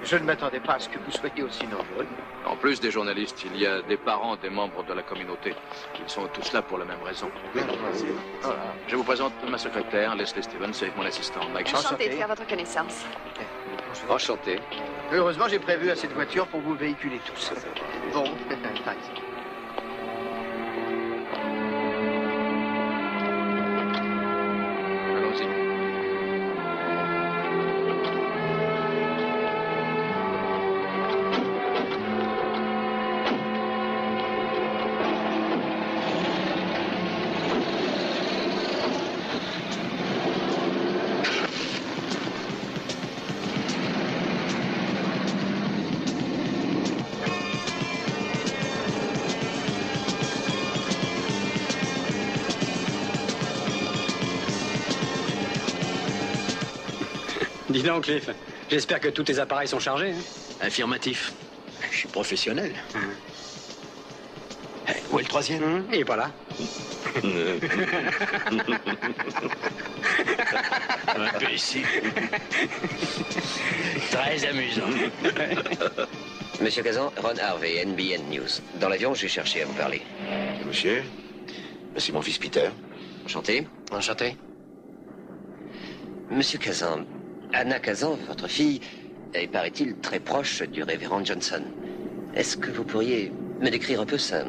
Je ne m'attendais pas à ce que vous soyez aussi nombreux. En plus des journalistes, il y a des parents des membres de la communauté. Ils sont tous là pour la même raison. Je vous présente ma secrétaire, Leslie Stevens, et mon assistant, Mike. Enchanté de faire votre connaissance. Enchanté. Heureusement, j'ai prévu assez de voitures pour vous véhiculer tous. Bon, Allons-y. Dis donc, Cliff, j'espère que tous tes appareils sont chargés. Hein? Affirmatif. Je suis professionnel. Où est le troisième? Il est pas là. Imbécile. Très amusant. Monsieur Kazan, Ron Harvey, NBN News. Dans l'avion, j'ai cherché à vous parler. Monsieur, c'est mon fils Peter. Enchanté. Enchanté. Monsieur Kazan, Anna Kazan, votre fille, est, paraît-il, très proche du révérend Johnson. Est-ce que vous pourriez me décrire un peu sa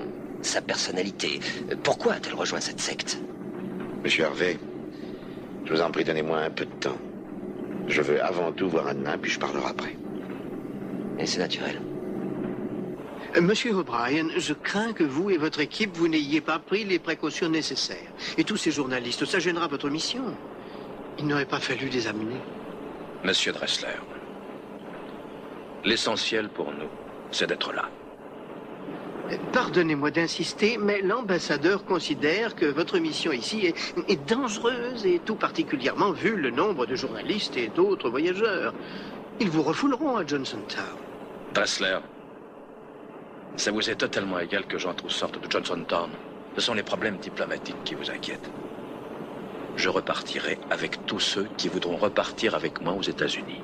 personnalité? Pourquoi a-t-elle rejoint cette secte? Monsieur Harvey, je vous en prie, donnez-moi un peu de temps. Je veux avant tout voir Anna, puis je parlerai après. Et c'est naturel. Monsieur O'Brien, je crains que vous et votre équipe, vous n'ayez pas pris les précautions nécessaires. Et tous ces journalistes, ça gênera votre mission. Il n'aurait pas fallu les amener. Monsieur Dressler, l'essentiel pour nous, c'est d'être là. Pardonnez-moi d'insister, mais l'ambassadeur considère que votre mission ici est dangereuse, et tout particulièrement vu le nombre de journalistes et d'autres voyageurs. Ils vous refouleront à Johnsontown. Dressler, ça vous est totalement égal que j'entre ou sorte de Johnsontown. Ce sont les problèmes diplomatiques qui vous inquiètent. Je repartirai avec tous ceux qui voudront repartir avec moi aux États-Unis.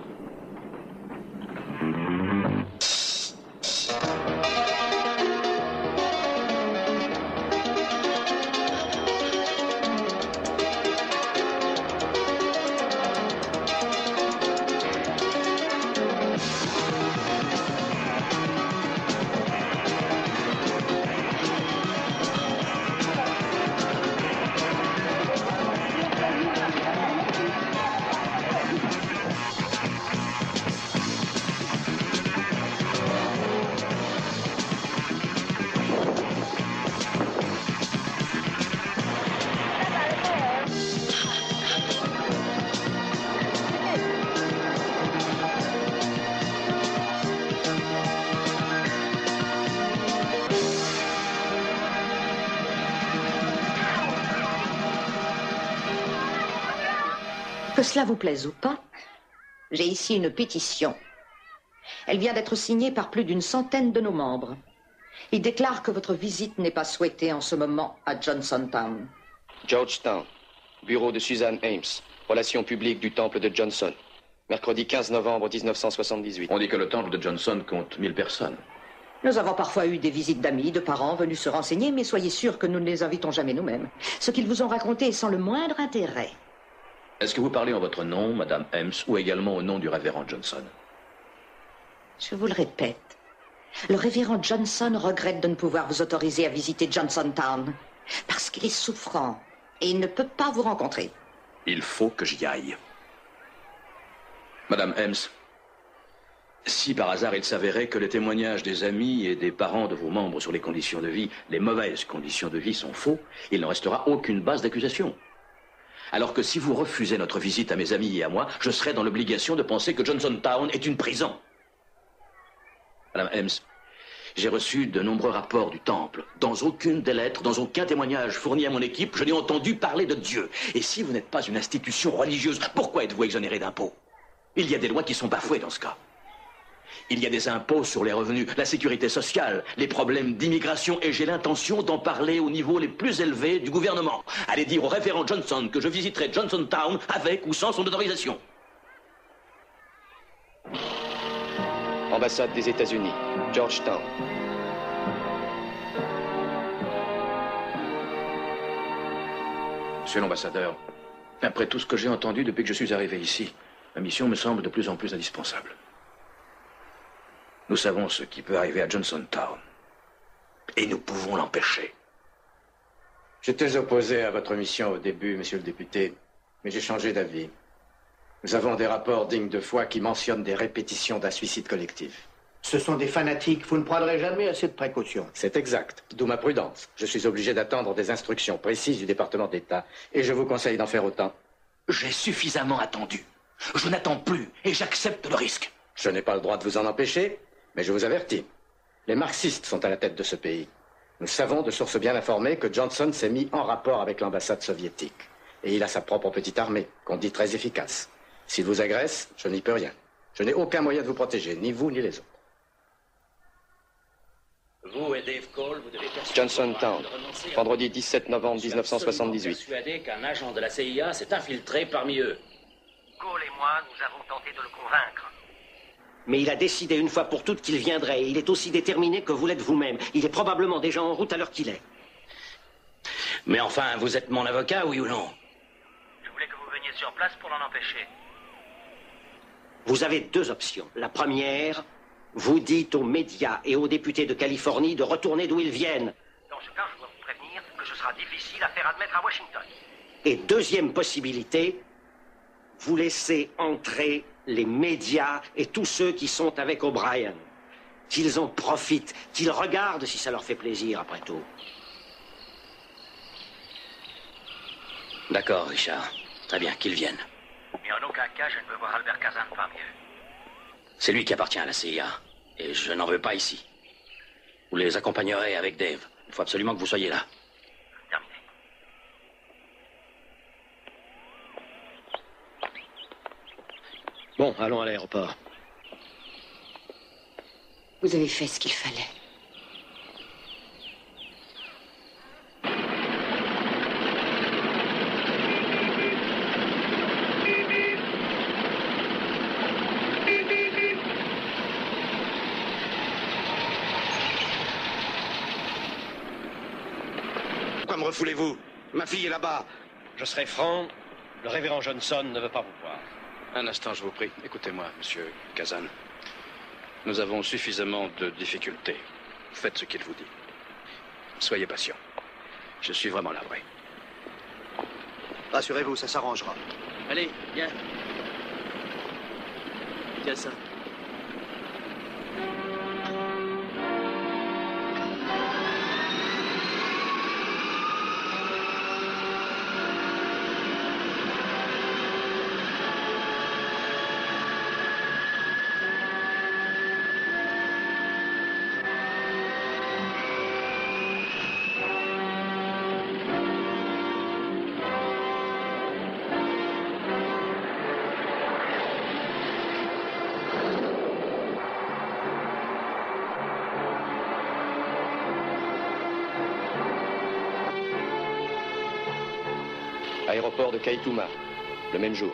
Que cela vous plaise ou pas, j'ai ici une pétition. Elle vient d'être signée par plus d'une centaine de nos membres. Ils déclarent que votre visite n'est pas souhaitée en ce moment à Johnsontown. Georgetown, bureau de Suzanne Ames, relations publiques du temple de Johnson. Mercredi 15 novembre 1978. On dit que le temple de Johnson compte 1000 personnes. Nous avons parfois eu des visites d'amis, de parents venus se renseigner, mais soyez sûrs que nous ne les invitons jamais nous-mêmes. Ce qu'ils vous ont raconté est sans le moindre intérêt. Est-ce que vous parlez en votre nom, Madame Ames, ou également au nom du révérend Johnson? Je vous le répète, le révérend Johnson regrette de ne pouvoir vous autoriser à visiter Johnsontown, parce qu'il est souffrant et il ne peut pas vous rencontrer. Il faut que j'y aille. Madame Ames, si par hasard il s'avérait que les témoignages des amis et des parents de vos membres sur les conditions de vie, les mauvaises conditions de vie sont faux, il ne restera aucune base d'accusation. Alors que si vous refusez notre visite à mes amis et à moi, je serai dans l'obligation de penser que Johnsontown est une prison. Madame Ames, j'ai reçu de nombreux rapports du temple. Dans aucune des lettres, dans aucun témoignage fourni à mon équipe, je n'ai entendu parler de Dieu. Et si vous n'êtes pas une institution religieuse, pourquoi êtes-vous exonéré d'impôts? Il y a des lois qui sont bafouées dans ce cas. Il y a des impôts sur les revenus, la sécurité sociale, les problèmes d'immigration, et j'ai l'intention d'en parler au niveau les plus élevés du gouvernement. Allez dire au révérend Johnson que je visiterai Johnsontown avec ou sans son autorisation. Ambassade des États-Unis, Georgetown. Monsieur l'ambassadeur, après tout ce que j'ai entendu depuis que je suis arrivé ici, ma mission me semble de plus en plus indispensable. Nous savons ce qui peut arriver à Johnsontown. Et nous pouvons l'empêcher. J'étais opposé à votre mission au début, monsieur le député, mais j'ai changé d'avis. Nous avons des rapports dignes de foi qui mentionnent des répétitions d'un suicide collectif. Ce sont des fanatiques, vous ne prendrez jamais assez de précautions. C'est exact, d'où ma prudence. Je suis obligé d'attendre des instructions précises du département d'État, et je vous conseille d'en faire autant. J'ai suffisamment attendu. Je n'attends plus, et j'accepte le risque. Je n'ai pas le droit de vous en empêcher, mais je vous avertis. Les marxistes sont à la tête de ce pays. Nous savons de sources bien informées que Johnson s'est mis en rapport avec l'ambassade soviétique. Et il a sa propre petite armée, qu'on dit très efficace. S'il vous agresse, je n'y peux rien. Je n'ai aucun moyen de vous protéger, ni vous ni les autres. Vous et Dave Cole, vous devez Johnsontown, vendredi 17 novembre 1978. persuadé qu'un agent de la CIA s'est infiltré parmi eux. Cole et moi, nous avons tenté de le convaincre. Mais il a décidé une fois pour toutes qu'il viendrait. Et il est aussi déterminé que vous l'êtes vous-même. Il est probablement déjà en route à l'heure qu'il est. Mais enfin, vous êtes mon avocat, oui ou non? Je voulais que vous veniez sur place pour l'en empêcher. Vous avez deux options. La première, vous dites aux médias et aux députés de Californie de retourner d'où ils viennent. Dans ce cas, je dois vous prévenir que ce sera difficile à faire admettre à Washington. Et deuxième possibilité, vous laissez entrer les médias et tous ceux qui sont avec O'Brien. Qu'ils en profitent, qu'ils regardent si ça leur fait plaisir, après tout. D'accord, Richard. Très bien, qu'ils viennent. Mais en aucun cas, je ne veux voir Albert Kazan parmi eux. C'est lui qui appartient à la CIA. Et je n'en veux pas ici. Vous les accompagnerez avec Dave. Il faut absolument que vous soyez là. Terminé. Bon, allons à l'aéroport. Vous avez fait ce qu'il fallait. Pourquoi me refoulez-vous? Ma fille est là-bas. Je serai franc, le révérend Johnson ne veut pas vous voir. Un instant, je vous prie. Écoutez-moi, monsieur Kazan. Nous avons suffisamment de difficultés. Faites ce qu'il vous dit. Soyez patient. Je suis vraiment navré. Rassurez-vous, ça s'arrangera. Allez, viens. Tiens ça. Aéroport de Kaituma, le même jour.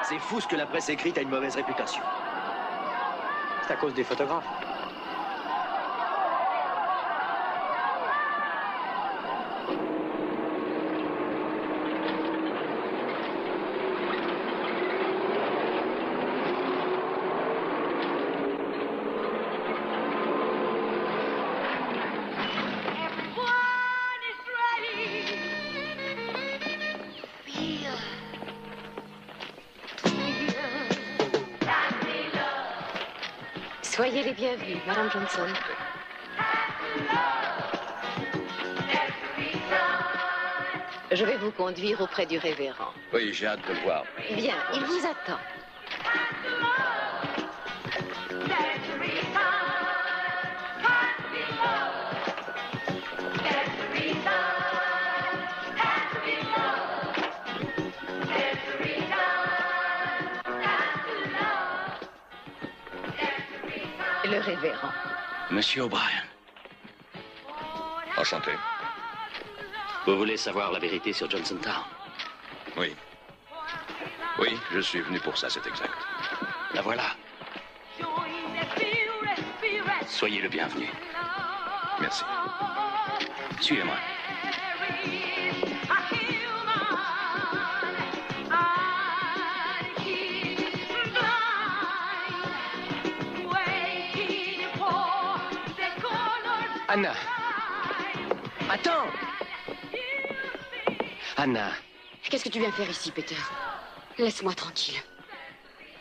C'est fou ce que la presse écrite a une mauvaise réputation. C'est à cause des photographes. Soyez les bienvenus, Madame Johnson. Je vais vous conduire auprès du révérend. Oui, j'ai hâte de le voir. Bien, il vous attend. Le révérend. Monsieur O'Brien. Enchanté. Vous voulez savoir la vérité sur Johnson Town? Oui. Oui, je suis venu pour ça, c'est exact. La voilà. Soyez le bienvenu. Merci. Suivez-moi. Anna. Attends. Anna. Qu'est-ce que tu viens faire ici, Peter? Laisse-moi tranquille.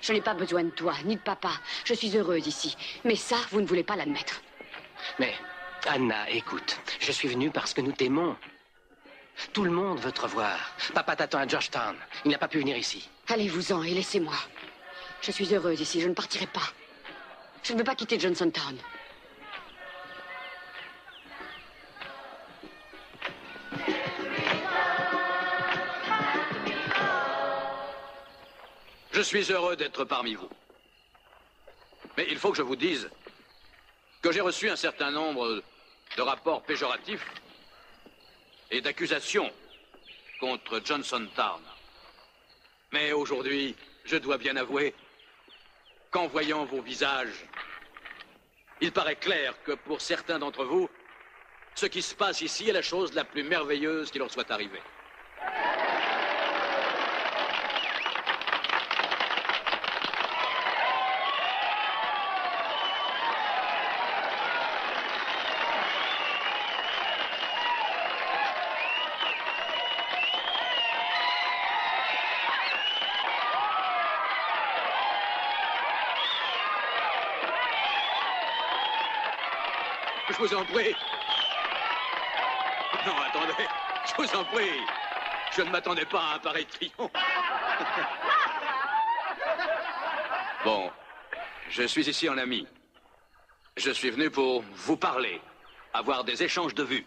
Je n'ai pas besoin de toi, ni de papa. Je suis heureuse ici. Mais ça, vous ne voulez pas l'admettre. Mais, Anna, écoute. Je suis venu parce que nous t'aimons. Tout le monde veut te revoir. Papa t'attend à Georgetown. Il n'a pas pu venir ici. Allez-vous-en et laissez-moi. Je suis heureuse ici, je ne partirai pas. Je ne veux pas quitter Johnson Town. Je suis heureux d'être parmi vous. Mais il faut que je vous dise que j'ai reçu un certain nombre de rapports péjoratifs et d'accusations contre Johnson Town. Mais aujourd'hui, je dois bien avouer qu'en voyant vos visages, il paraît clair que pour certains d'entre vous, ce qui se passe ici est la chose la plus merveilleuse qui leur soit arrivée. Je vous en prie. Non, attendez. Je vous en prie. Je ne m'attendais pas à un pareil triomphe. Bon, je suis ici en ami. Je suis venu pour vous parler, avoir des échanges de vues.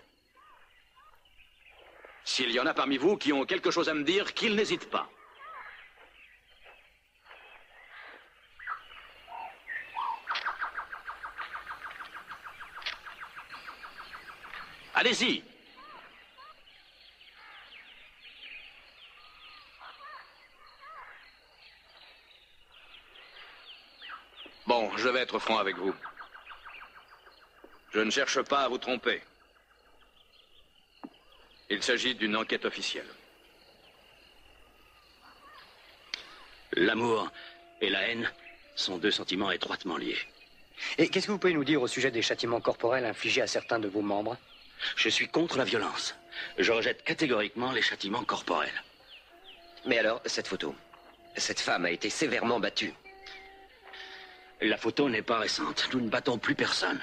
S'il y en a parmi vous qui ont quelque chose à me dire, qu'ils n'hésitent pas. Allez-y. Bon, je vais être franc avec vous. Je ne cherche pas à vous tromper. Il s'agit d'une enquête officielle. L'amour et la haine sont deux sentiments étroitement liés. Et qu'est-ce que vous pouvez nous dire au sujet des châtiments corporels infligés à certains de vos membres? Je suis contre la violence. Je rejette catégoriquement les châtiments corporels. Mais alors, cette photo. Cette femme a été sévèrement battue. La photo n'est pas récente. Nous ne battons plus personne.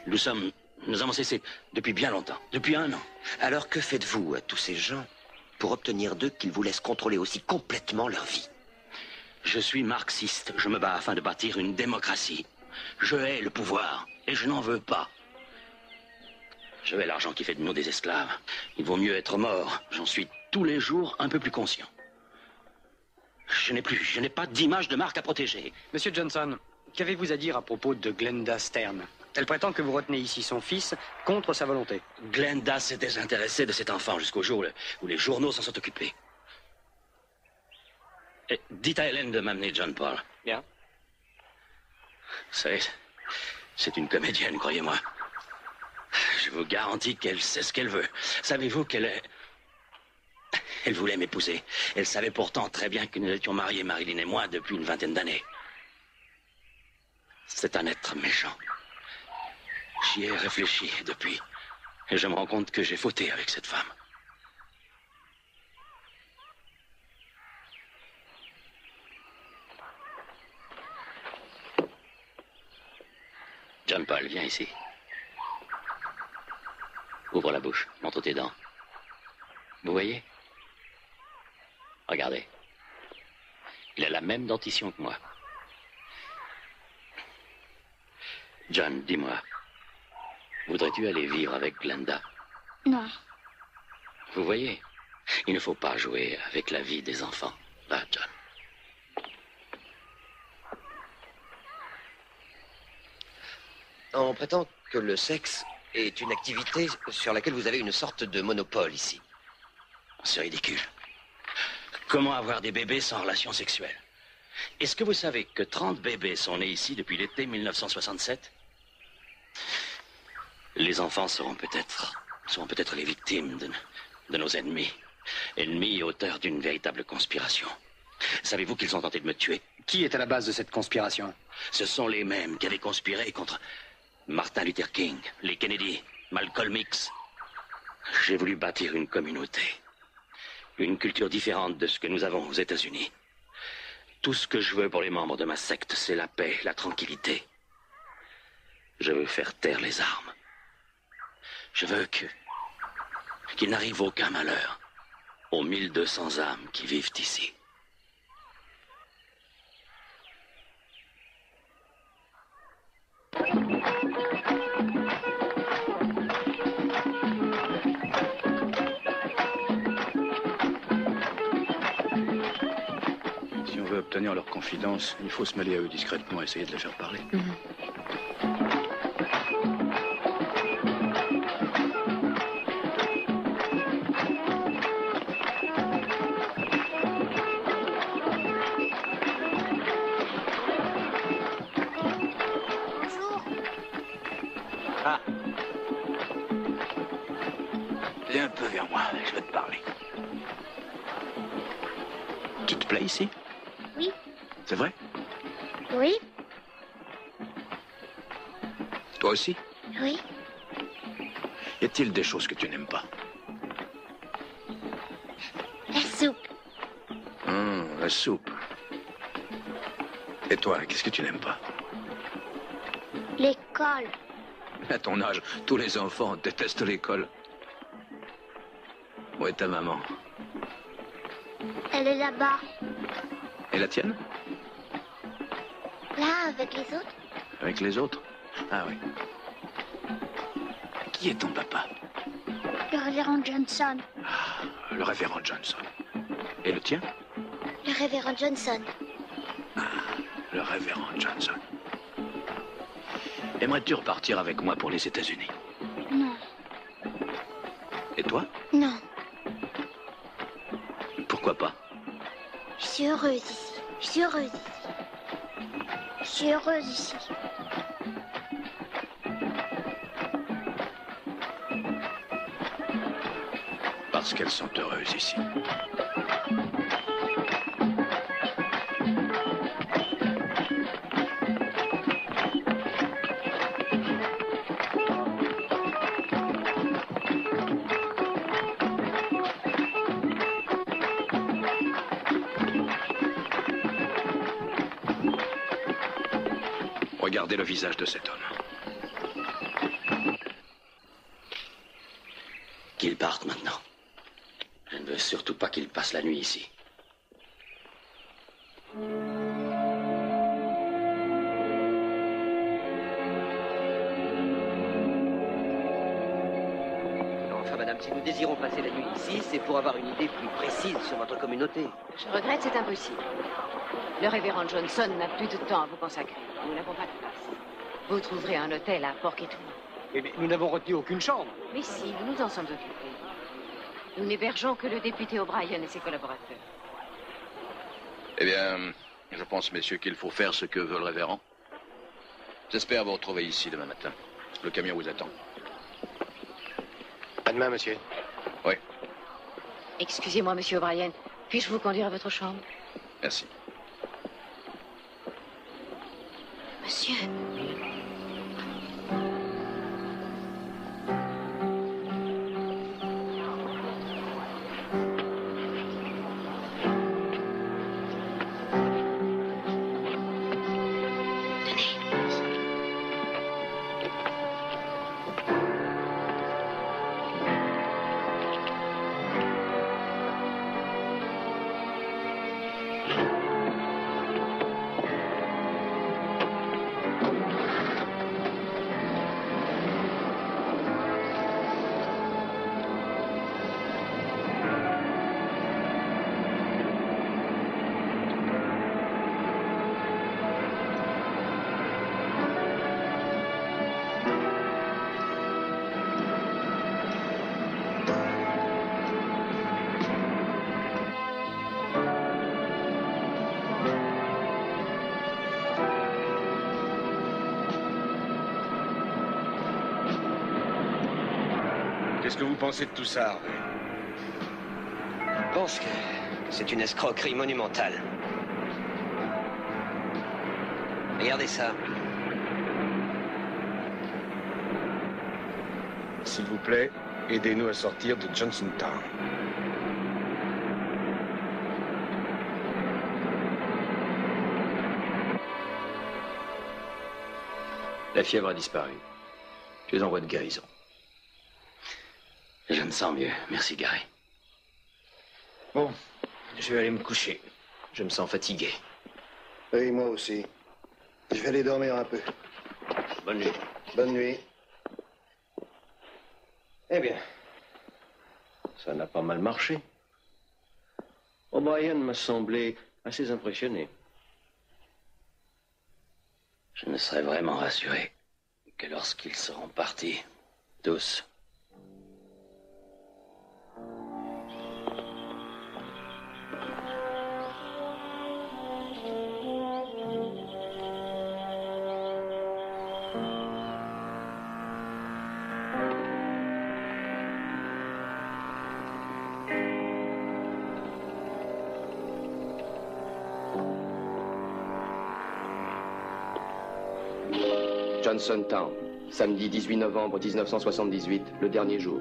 Nous avons cessé depuis bien longtemps. Depuis 1 an. Alors que faites-vous à tous ces gens pour obtenir d'eux qu'ils vous laissent contrôler aussi complètement leur vie? Je suis marxiste. Je me bats afin de bâtir une démocratie. Je hais le pouvoir et je n'en veux pas. Je hais l'argent qui fait de nous des esclaves. Il vaut mieux être mort. J'en suis tous les jours un peu plus conscient. Je n'ai pas d'image de marque à protéger. Monsieur Johnson, qu'avez-vous à dire à propos de Glenda Stern? Elle prétend que vous retenez ici son fils contre sa volonté. Glenda s'est désintéressée de cet enfant jusqu'au jour où les journaux s'en sont occupés. Et dites à Hélène de m'amener John Paul. Bien. Vous savez, c'est une comédienne, croyez-moi. Je vous garantis qu'elle sait ce qu'elle veut. Savez-vous qu'elle est... Elle voulait m'épouser. Elle savait pourtant très bien que nous étions mariés, Marilyn et moi, depuis une 20aine d'années. C'est un être méchant. J'y ai réfléchi depuis. Et je me rends compte que j'ai fauté avec cette femme. John Paul, viens ici. Ouvre la bouche, montre tes dents. Vous voyez? Regardez. Il a la même dentition que moi. John, dis-moi. Voudrais-tu aller vivre avec Glenda? Non. Vous voyez? Il ne faut pas jouer avec la vie des enfants. Va, John. On prétend que le sexe est une activité sur laquelle vous avez une sorte de monopole ici. C'est ridicule. Comment avoir des bébés sans relation sexuelle? Est-ce que vous savez que 30 bébés sont nés ici depuis l'été 1967? Les enfants seront peut-être les victimes de nos ennemis. Ennemis et auteurs d'une véritable conspiration. Savez-vous qu'ils ont tenté de me tuer? Qui est à la base de cette conspiration? Ce sont les mêmes qui avaient conspiré contre Martin Luther King, les Kennedy, Malcolm X. J'ai voulu bâtir une communauté. Une culture différente de ce que nous avons aux États-Unis. Tout ce que je veux pour les membres de ma secte, c'est la paix, la tranquillité. Je veux faire taire les armes. Je veux qu'il n'arrive aucun malheur aux 1200 âmes qui vivent ici. Si on veut obtenir leur confidence, il faut se mêler à eux discrètement et essayer de les faire parler. Ah. Viens un peu vers moi, je vais te parler. Tu te plais ici? Oui. C'est vrai? Oui. Toi aussi? Oui. Y a-t-il des choses que tu n'aimes pas? La soupe. La soupe. Et toi, qu'est-ce que tu n'aimes pas? L'école. À ton âge, tous les enfants détestent l'école. Où est ta maman? Elle est là-bas. Et la tienne? Là, avec les autres. Avec les autres? Ah oui. Qui est ton papa? Le révérend Johnson. Le révérend Johnson. Et le tien? Le révérend Johnson. Le révérend Johnson. Aimerais-tu repartir avec moi pour les États-Unis? Non. Et toi? Non, Pourquoi pas? je suis heureuse ici. Je suis heureuse ici. Je suis heureuse ici. Parce qu'elles sont heureuses ici. Regardez le visage de cet homme. Qu'il parte maintenant. Je ne veux surtout pas qu'il passe la nuit ici. Enfin, madame, si nous désirons passer la nuit ici, c'est pour avoir une idée plus précise sur votre communauté. Je regrette, c'est impossible. Le révérend Johnson n'a plus de temps à vous consacrer. Nous n'avons pas de place. Vous trouverez un hôtel à Porquetoulan. Mais nous n'avons retenu aucune chambre. Mais si, nous nous en sommes occupés. Nous n'hébergeons que le député O'Brien et ses collaborateurs. Eh bien, je pense, messieurs, qu'il faut faire ce que veut le révérend. J'espère vous retrouver ici demain matin. Le camion vous attend. À demain, monsieur. Oui, Excusez-moi, monsieur O'Brien. Puis-je vous conduire à votre chambre? merci. Monsieur. Qu'est-ce que vous pensez de tout ça, Harvey? Je pense que c'est une escroquerie monumentale. Regardez ça. S'il vous plaît, aidez-nous à sortir de Johnsontown. La fièvre a disparu. Tu es en voie de guérison. Je me sens mieux. Merci, Gary. Bon, je vais aller me coucher. Je me sens fatigué. Oui, moi aussi. Je vais aller dormir un peu. Bonne nuit. Bonne nuit. Eh bien, ça n'a pas mal marché. O'Brien m'a semblé assez impressionné. Je ne serai vraiment rassuré que lorsqu'ils seront partis, tous. Johnsontown, samedi 18 novembre 1978, le dernier jour.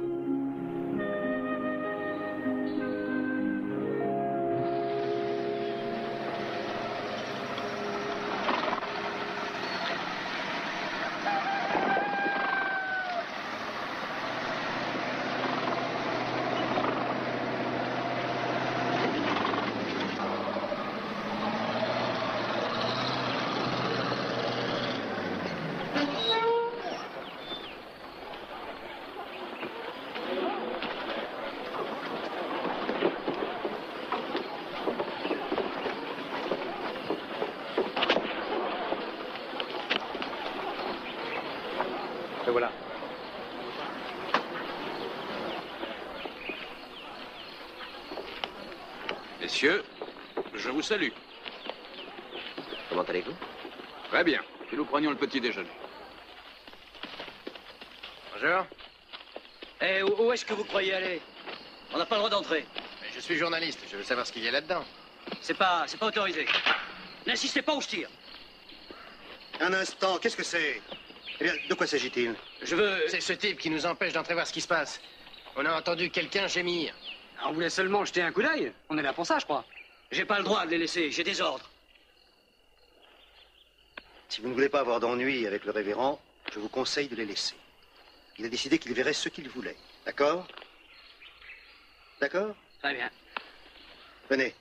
Messieurs, je vous salue. Comment allez-vous? Très bien. Que nous prenions le petit déjeuner. Bonjour. Eh, où est-ce que vous croyez aller? On n'a pas le droit d'entrer. Mais je suis journaliste, je veux savoir ce qu'il y a là-dedans. C'est pas autorisé. N'insistez pas ou je tire. Un instant, qu'est-ce que c'est? Eh bien, de quoi s'agit-il? Je veux... C'est ce type qui nous empêche d'entrer voir ce qui se passe. On a entendu quelqu'un gémir. On voulait seulement jeter un coup d'œil. On est là pour ça, je crois. J'ai pas le droit de les laisser, j'ai des ordres. Si vous ne voulez pas avoir d'ennui avec le révérend, je vous conseille de les laisser. Il a décidé qu'il verrait ce qu'il voulait. D'accord? D'accord? Très bien. Venez.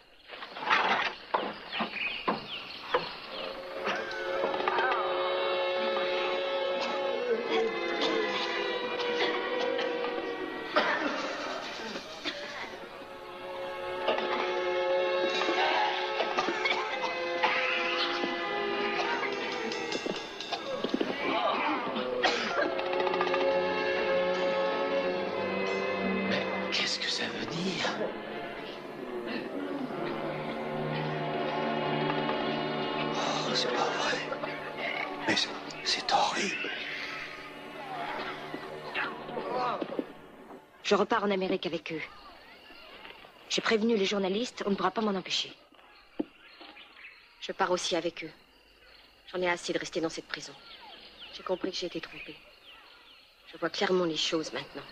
Qu'est-ce que ça veut dire? Oh, c'est pas vrai. Mais c'est horrible. Je repars en Amérique avec eux. J'ai prévenu les journalistes, on ne pourra pas m'en empêcher. Je pars aussi avec eux. J'en ai assez de rester dans cette prison. J'ai compris que j'ai été trompée. Je vois clairement les choses maintenant.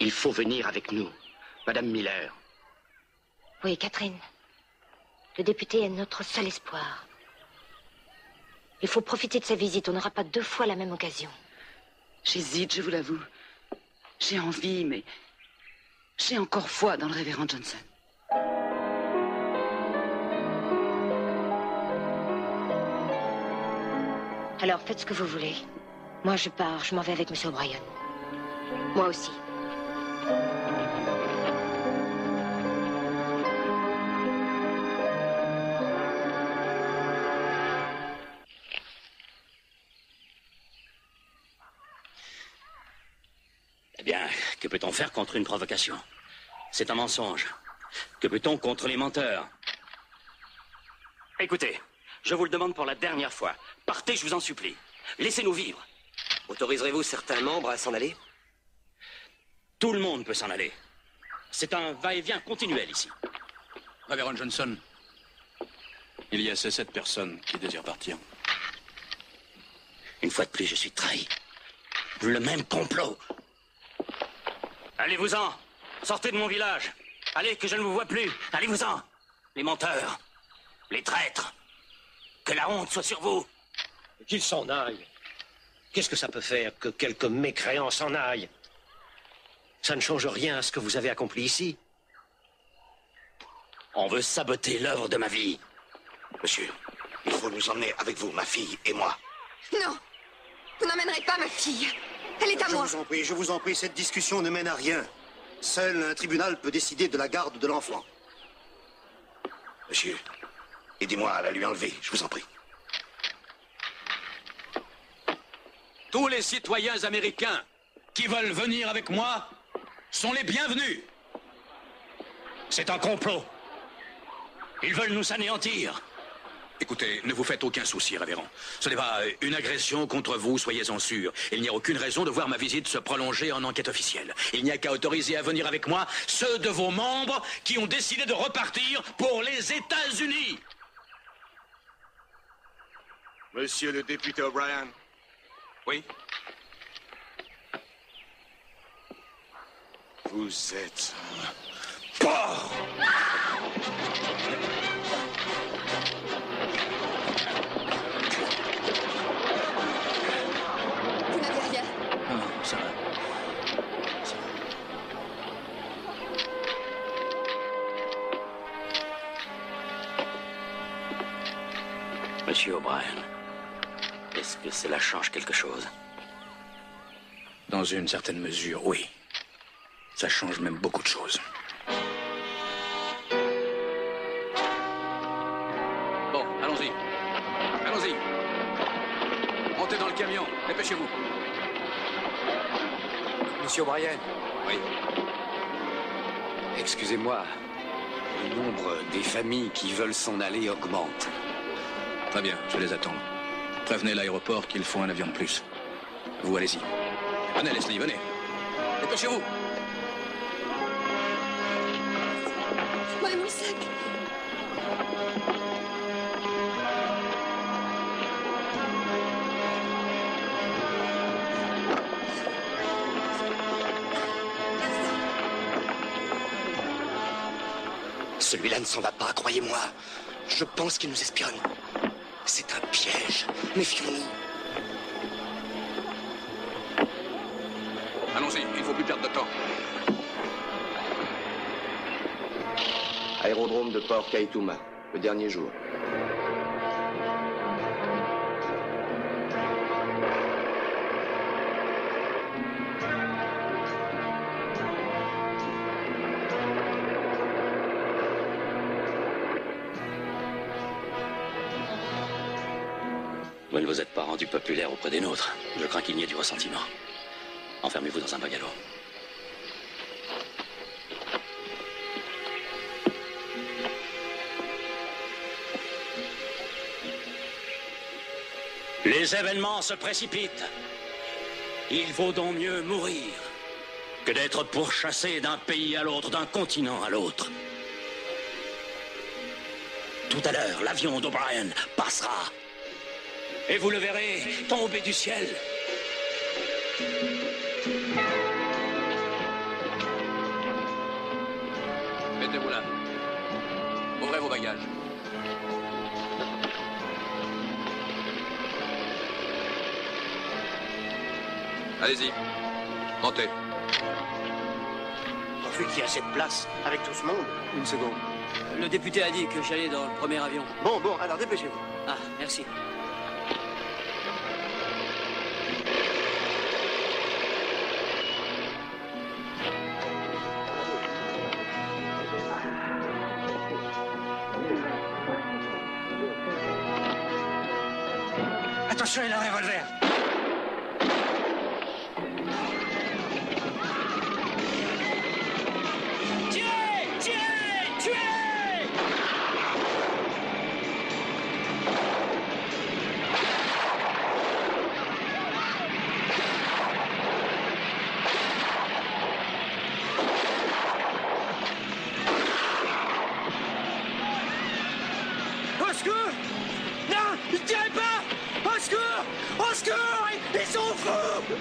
Il faut venir avec nous, Madame Miller. Oui, Catherine. Le député est notre seul espoir. Il faut profiter de sa visite. On n'aura pas deux fois la même occasion. J'hésite, je vous l'avoue. J'ai envie, mais j'ai encore foi dans le révérend Johnson. Alors, faites ce que vous voulez. Moi, je pars. Je m'en vais avec M. O'Brien. Moi aussi. Eh bien, que peut-on faire contre une provocation? C'est un mensonge. Que peut-on contre les menteurs? Écoutez, je vous le demande pour la dernière fois. Partez, je vous en supplie. Laissez-nous vivre. Autoriserez-vous certains membres à s'en aller? Tout le monde peut s'en aller. C'est un va-et-vient continuel ici. Révérend Johnson, il y a ces 7 personnes qui désirent partir. Une fois de plus, je suis trahi. Le même complot. Allez-vous-en. Sortez de mon village. Allez, que je ne vous vois plus. Allez-vous-en. Les menteurs. Les traîtres. Que la honte soit sur vous. Qu'ils s'en aillent. Qu'est-ce que ça peut faire que quelques mécréants s'en aillent? Ça ne change rien à ce que vous avez accompli ici. On veut saboter l'œuvre de ma vie. Monsieur, il faut nous emmener avec vous, ma fille et moi. Non, vous n'emmènerez pas ma fille. Elle est à moi. Je vous en prie, cette discussion ne mène à rien. Seul un tribunal peut décider de la garde de l'enfant. Monsieur, aidez-moi à la lui enlever, je vous en prie. Tous les citoyens américains qui veulent venir avec moi sont les bienvenus. C'est un complot. Ils veulent nous anéantir. Écoutez, ne vous faites aucun souci, révérend. Ce n'est pas une agression contre vous, soyez-en sûr. Il n'y a aucune raison de voir ma visite se prolonger en enquête officielle. Il n'y a qu'à autoriser à venir avec moi ceux de vos membres qui ont décidé de repartir pour les États-Unis. Monsieur le député O'Brien. Oui. Vous êtes un porc. Vous n'avez rien. Non, ça va. Monsieur O'Brien, est-ce que cela change quelque chose? Dans une certaine mesure, oui. Ça change même beaucoup de choses. Bon, allons-y. Allons-y. Montez dans le camion. Dépêchez-vous. Monsieur O'Brien. Oui. Excusez-moi. le nombre des familles qui veulent s'en aller augmente. Très bien, je vais les attendre. Prévenez l'aéroport qu'il faut un avion de plus. Vous, allez-y. Venez, Leslie, venez. Dépêchez-vous. Où est mon sac? Celui-là ne s'en va pas, croyez-moi. Je pense qu'il nous espionne. C'est un piège. Méfions-nous. Allons-y, il ne faut plus perdre de temps. Aérodrome de Port Kaituma, le dernier jour. Vous ne vous êtes pas rendu populaire auprès des nôtres. Je crains qu'il n'y ait du ressentiment. Enfermez-vous dans un bungalow. Les événements se précipitent. Il vaut donc mieux mourir que d'être pourchassé d'un pays à l'autre, d'un continent à l'autre. Tout à l'heure, l'avion d'O'Brien passera. Et vous le verrez tomber du ciel. Mettez-vous là. Ouvrez vos bagages. Allez-y. Montez. Pourvu qu'il y a cette place avec tout ce monde. Une seconde. Le député a dit que j'allais dans le premier avion. Bon, alors dépêchez-vous. Ah, merci. Attention, il a un revolver. Au secours! Non! Ne tirez pas! Au secours! Au secours! Ils sont fous!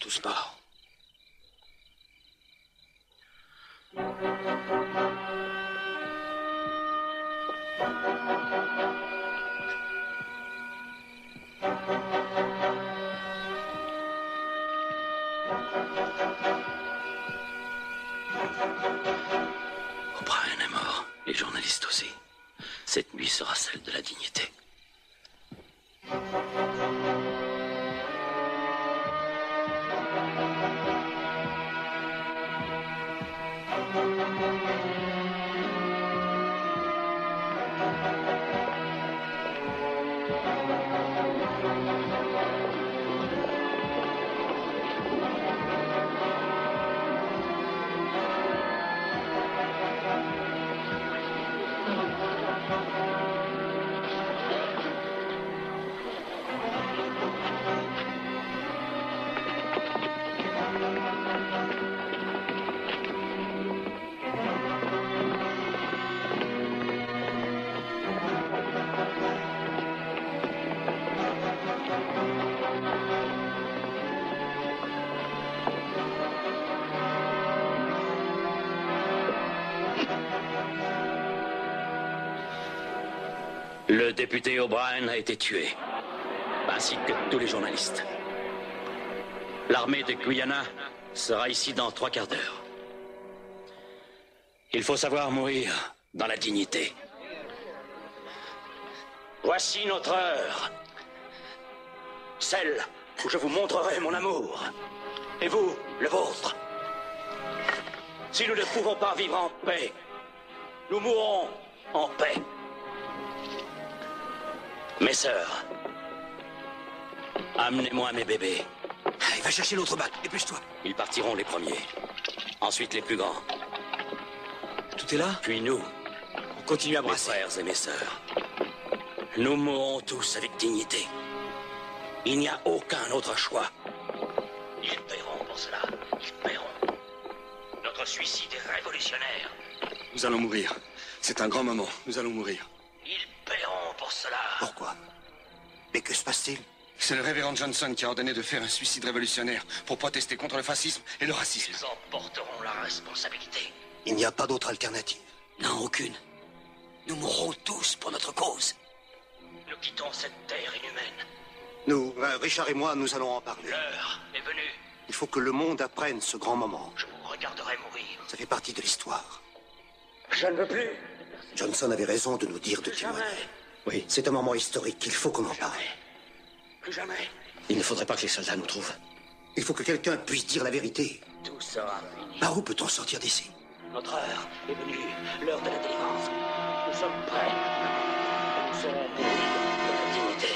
tous morts. O'Brien est mort, les journalistes aussi. Cette nuit sera celle de la dignité. Le député O'Brien a été tué, ainsi que tous les journalistes. L'armée de Guyana sera ici dans 3 quarts d'heure. Il faut savoir mourir dans la dignité. Voici notre heure. Celle où je vous montrerai mon amour. Et vous, le vôtre. Si nous ne pouvons pas vivre en paix, nous mourrons en paix. Mes sœurs, amenez-moi mes bébés. Allez, va chercher l'autre bac, dépêche-toi. Ils partiront les premiers. Ensuite les plus grands. Tout est là? Puis nous. On continue à mes brasser. frères et mes sœurs. Nous mourrons tous avec dignité. Il n'y a aucun autre choix. Ils paieront pour cela. Ils paieront. Notre suicide est révolutionnaire. Nous allons mourir. C'est un grand moment. Nous allons mourir. Ils paieront pour cela. Pourquoi? Mais que se passe-t-il? C'est le révérend Johnson qui a ordonné de faire un suicide révolutionnaire pour protester contre le fascisme et le racisme. Ils en porteront la responsabilité. Il n'y a pas d'autre alternative. Non, aucune. Nous mourrons tous pour notre cause. Nous quittons cette terre inhumaine. Nous, Richard et moi, nous allons en parler. L'heure est venue. Il faut que le monde apprenne ce grand moment. Je vous regarderai mourir. Ça fait partie de l'histoire. Je ne veux plus. Johnson avait raison de nous dire de témoigner. Oui, c'est un moment historique. Il faut qu'on en parle. Plus jamais. Il ne faudrait pas que les soldats nous trouvent. Il faut que quelqu'un puisse dire la vérité. Tout sera fini. Par où peut-on sortir d'ici? Notre heure est venue. L'heure de la délivrance. Nous sommes prêts. Nous serons mourir de dignité.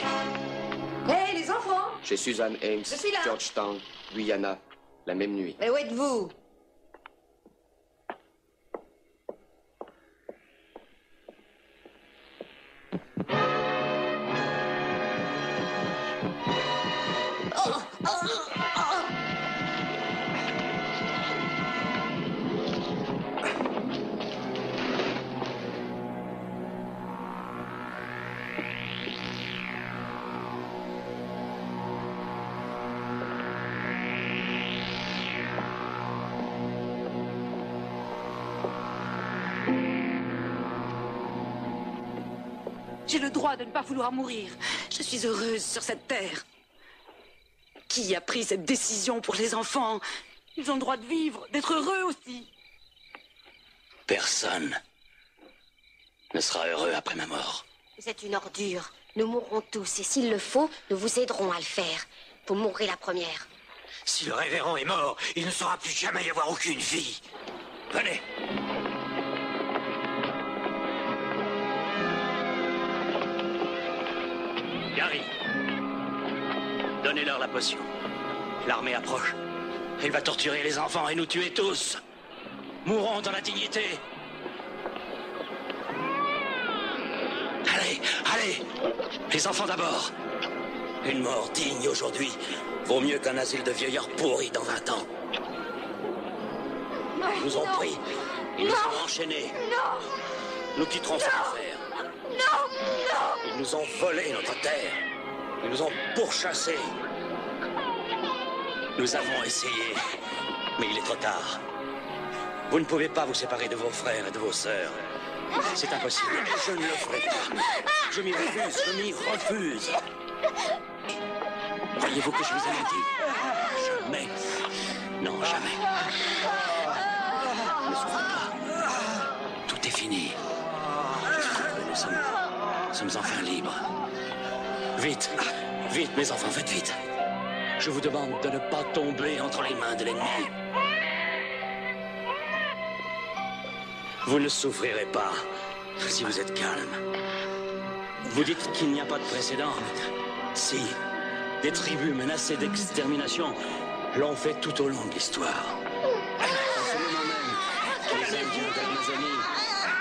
Hé, les enfants! Chez Suzanne Ames, Je suis là. Georgetown, Guyana, la même nuit. Mais où êtes-vous? J'ai le droit de ne pas vouloir mourir. Je suis heureuse sur cette terre. Qui a pris cette décision pour les enfants? Ils ont le droit de vivre, d'être heureux aussi. Personne ne sera heureux après ma mort. Vous êtes une ordure. Nous mourrons tous et s'il le faut, nous vous aiderons à le faire. Vous mourrez la première. Si le révérend est mort, il ne saura plus jamais y avoir aucune vie. Venez. Gary, donnez-leur la potion. L'armée approche. Elle va torturer les enfants et nous tuer tous. Mourons dans la dignité. Allez, allez. Les enfants d'abord. Une mort digne aujourd'hui vaut mieux qu'un asile de vieillards pourris dans 20 ans. Ils nous ont pris. Ils nous ont enchaînés. Nous quitterons cette affaire. Ils nous ont volé notre terre. Ils nous ont pourchassés. Nous avons essayé, mais il est trop tard. Vous ne pouvez pas vous séparer de vos frères et de vos sœurs. C'est impossible. Je ne le ferai pas. Je m'y refuse, je m'y refuse. Croyez-vous que je vous ai menti? Jamais. Non, jamais. Ne souffrez pas. Tout est fini. Nous sommes enfin libres. Vite, vite, mes enfants, faites vite. Je vous demande de ne pas tomber entre les mains de l'ennemi. Vous ne souffrirez pas si vous êtes calme. Vous dites qu'il n'y a pas de précédent. Si, des tribus menacées d'extermination l'ont fait tout au long de l'histoire. En ce moment même, les Indiens d'Amazonie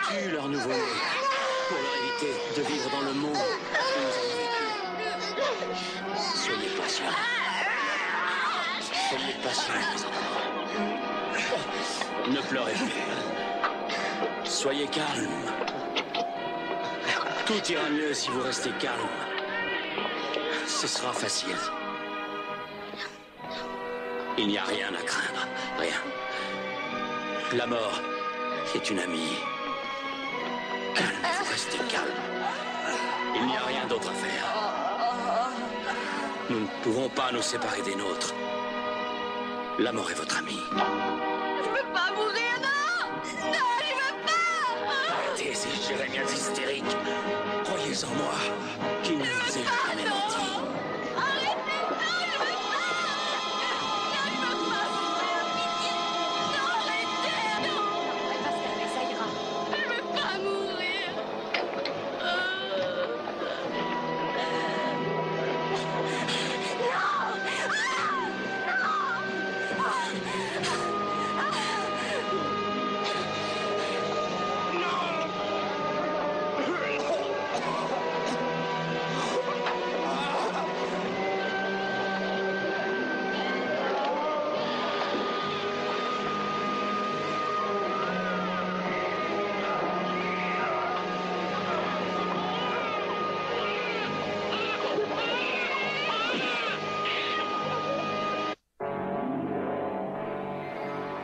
tuent leurs nouveau-nés pour leur éviter de vivre dans le monde où nous avons vécu. Soyez patients. Soyez patients, mes enfants. Ne pleurez plus. Soyez calmes. Tout ira mieux si vous restez calme. Ce sera facile. Il n'y a rien à craindre. Rien. La mort est une amie. Calme, vous restez calme. Il n'y a rien d'autre à faire. Nous ne pouvons pas nous séparer des nôtres. La mort est votre amie. Je veux pas mourir, non! Non, je veux pas! Arrêtez ces jérémiades hystériques. Croyez en moi, qui ne vous ai jamais menti.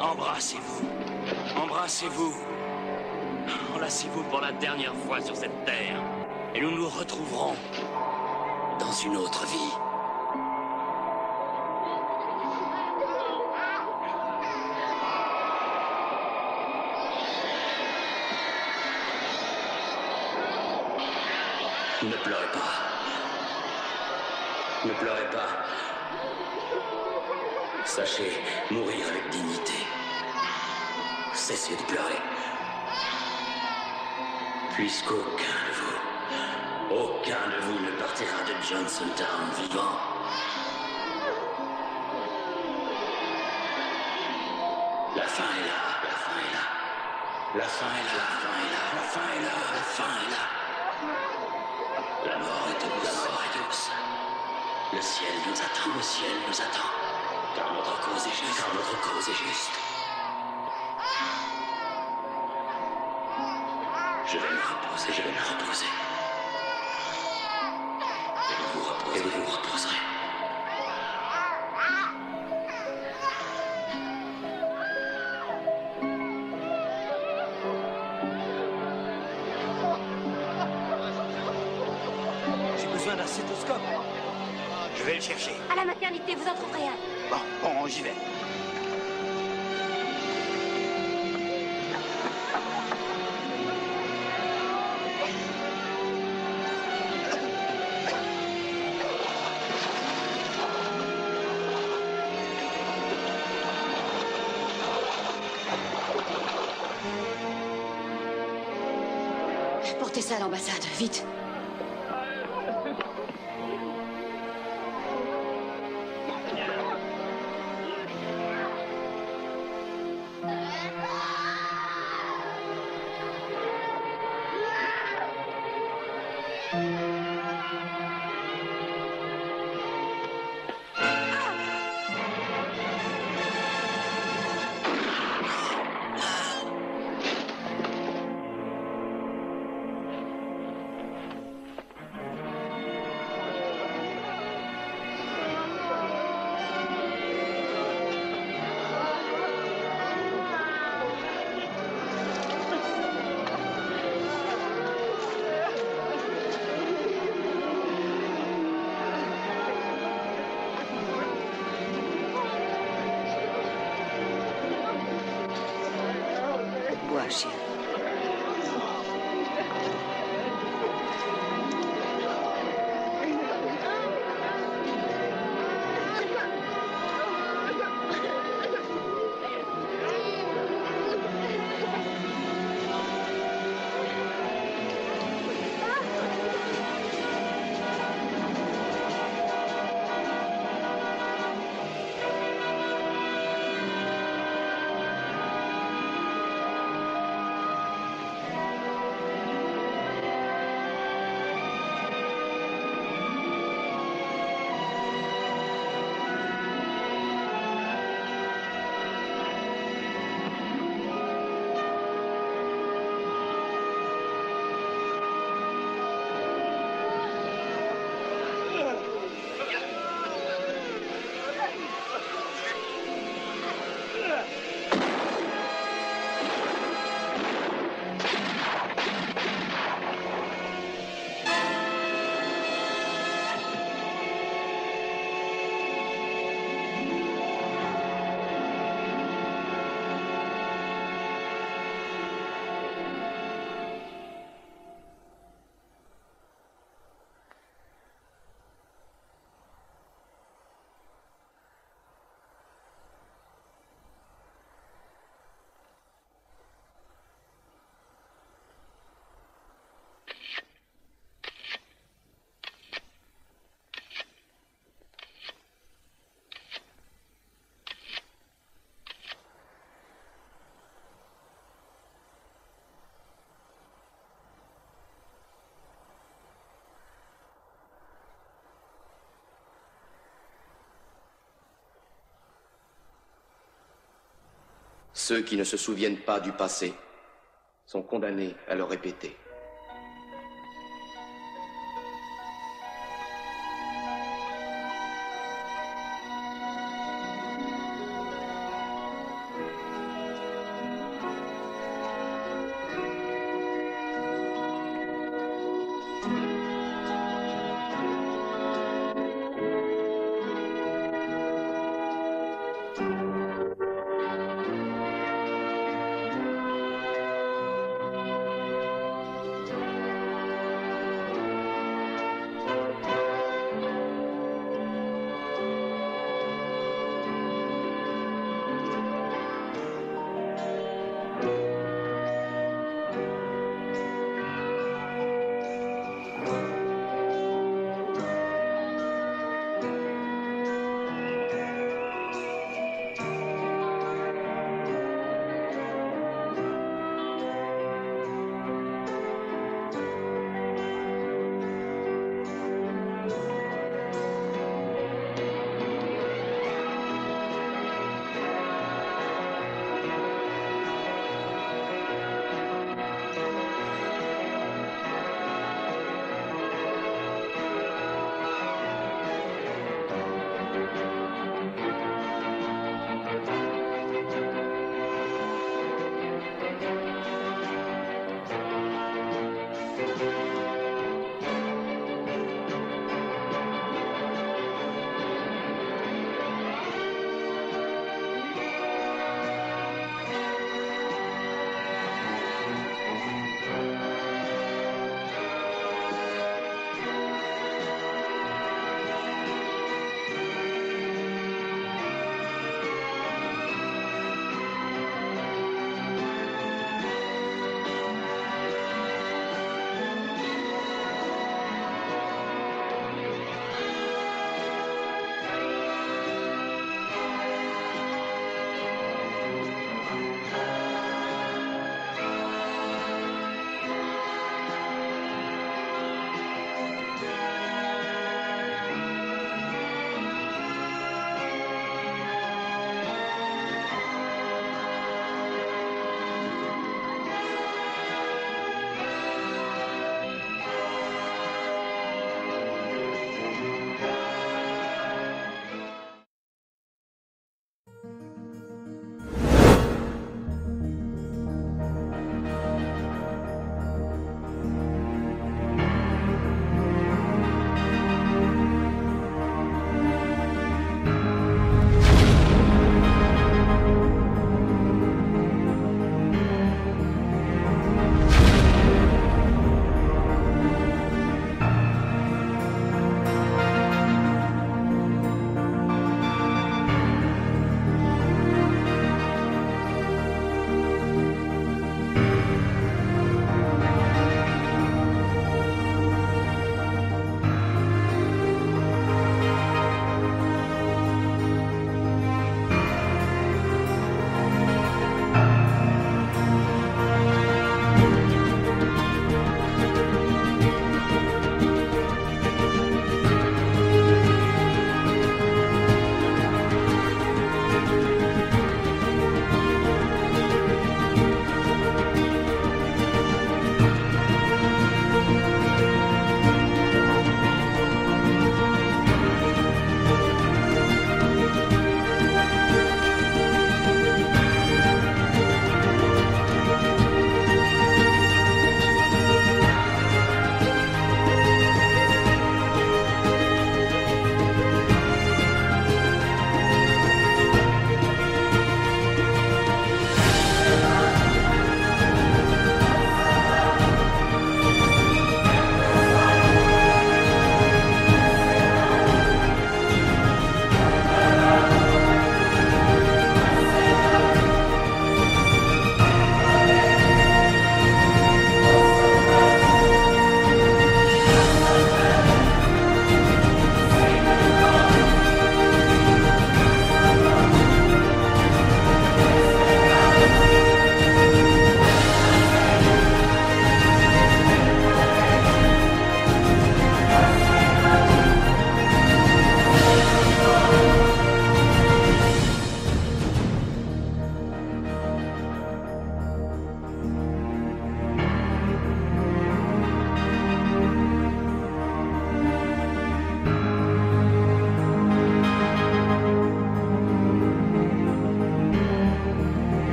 Embrassez-vous. Embrassez-vous. Enlacez-vous pour la dernière fois sur cette terre. Et nous nous retrouverons dans une autre vie. Ne pleurez pas. Ne pleurez pas. Sachez mourir avec dignité. Cessez de pleurer. Puisqu'aucun de vous ne partira de Johnsontown vivant. La fin est là, la fin est là. La fin est là, la fin est là, la fin est là, la fin est là. La mort est douce, la mort est douce. Le ciel nous attend, le ciel nous attend. Car notre cause est juste, car notre cause est juste. Je vais me reposer, je vais me reposer. Et vous vous reposerez. J'ai besoin d'un stéthoscope. Je vais le chercher. À la maternité, vous en trouverez un. Bon, j'y vais. Portez ça à l'ambassade, vite. toi, chérie. Ceux qui ne se souviennent pas du passé sont condamnés à le répéter.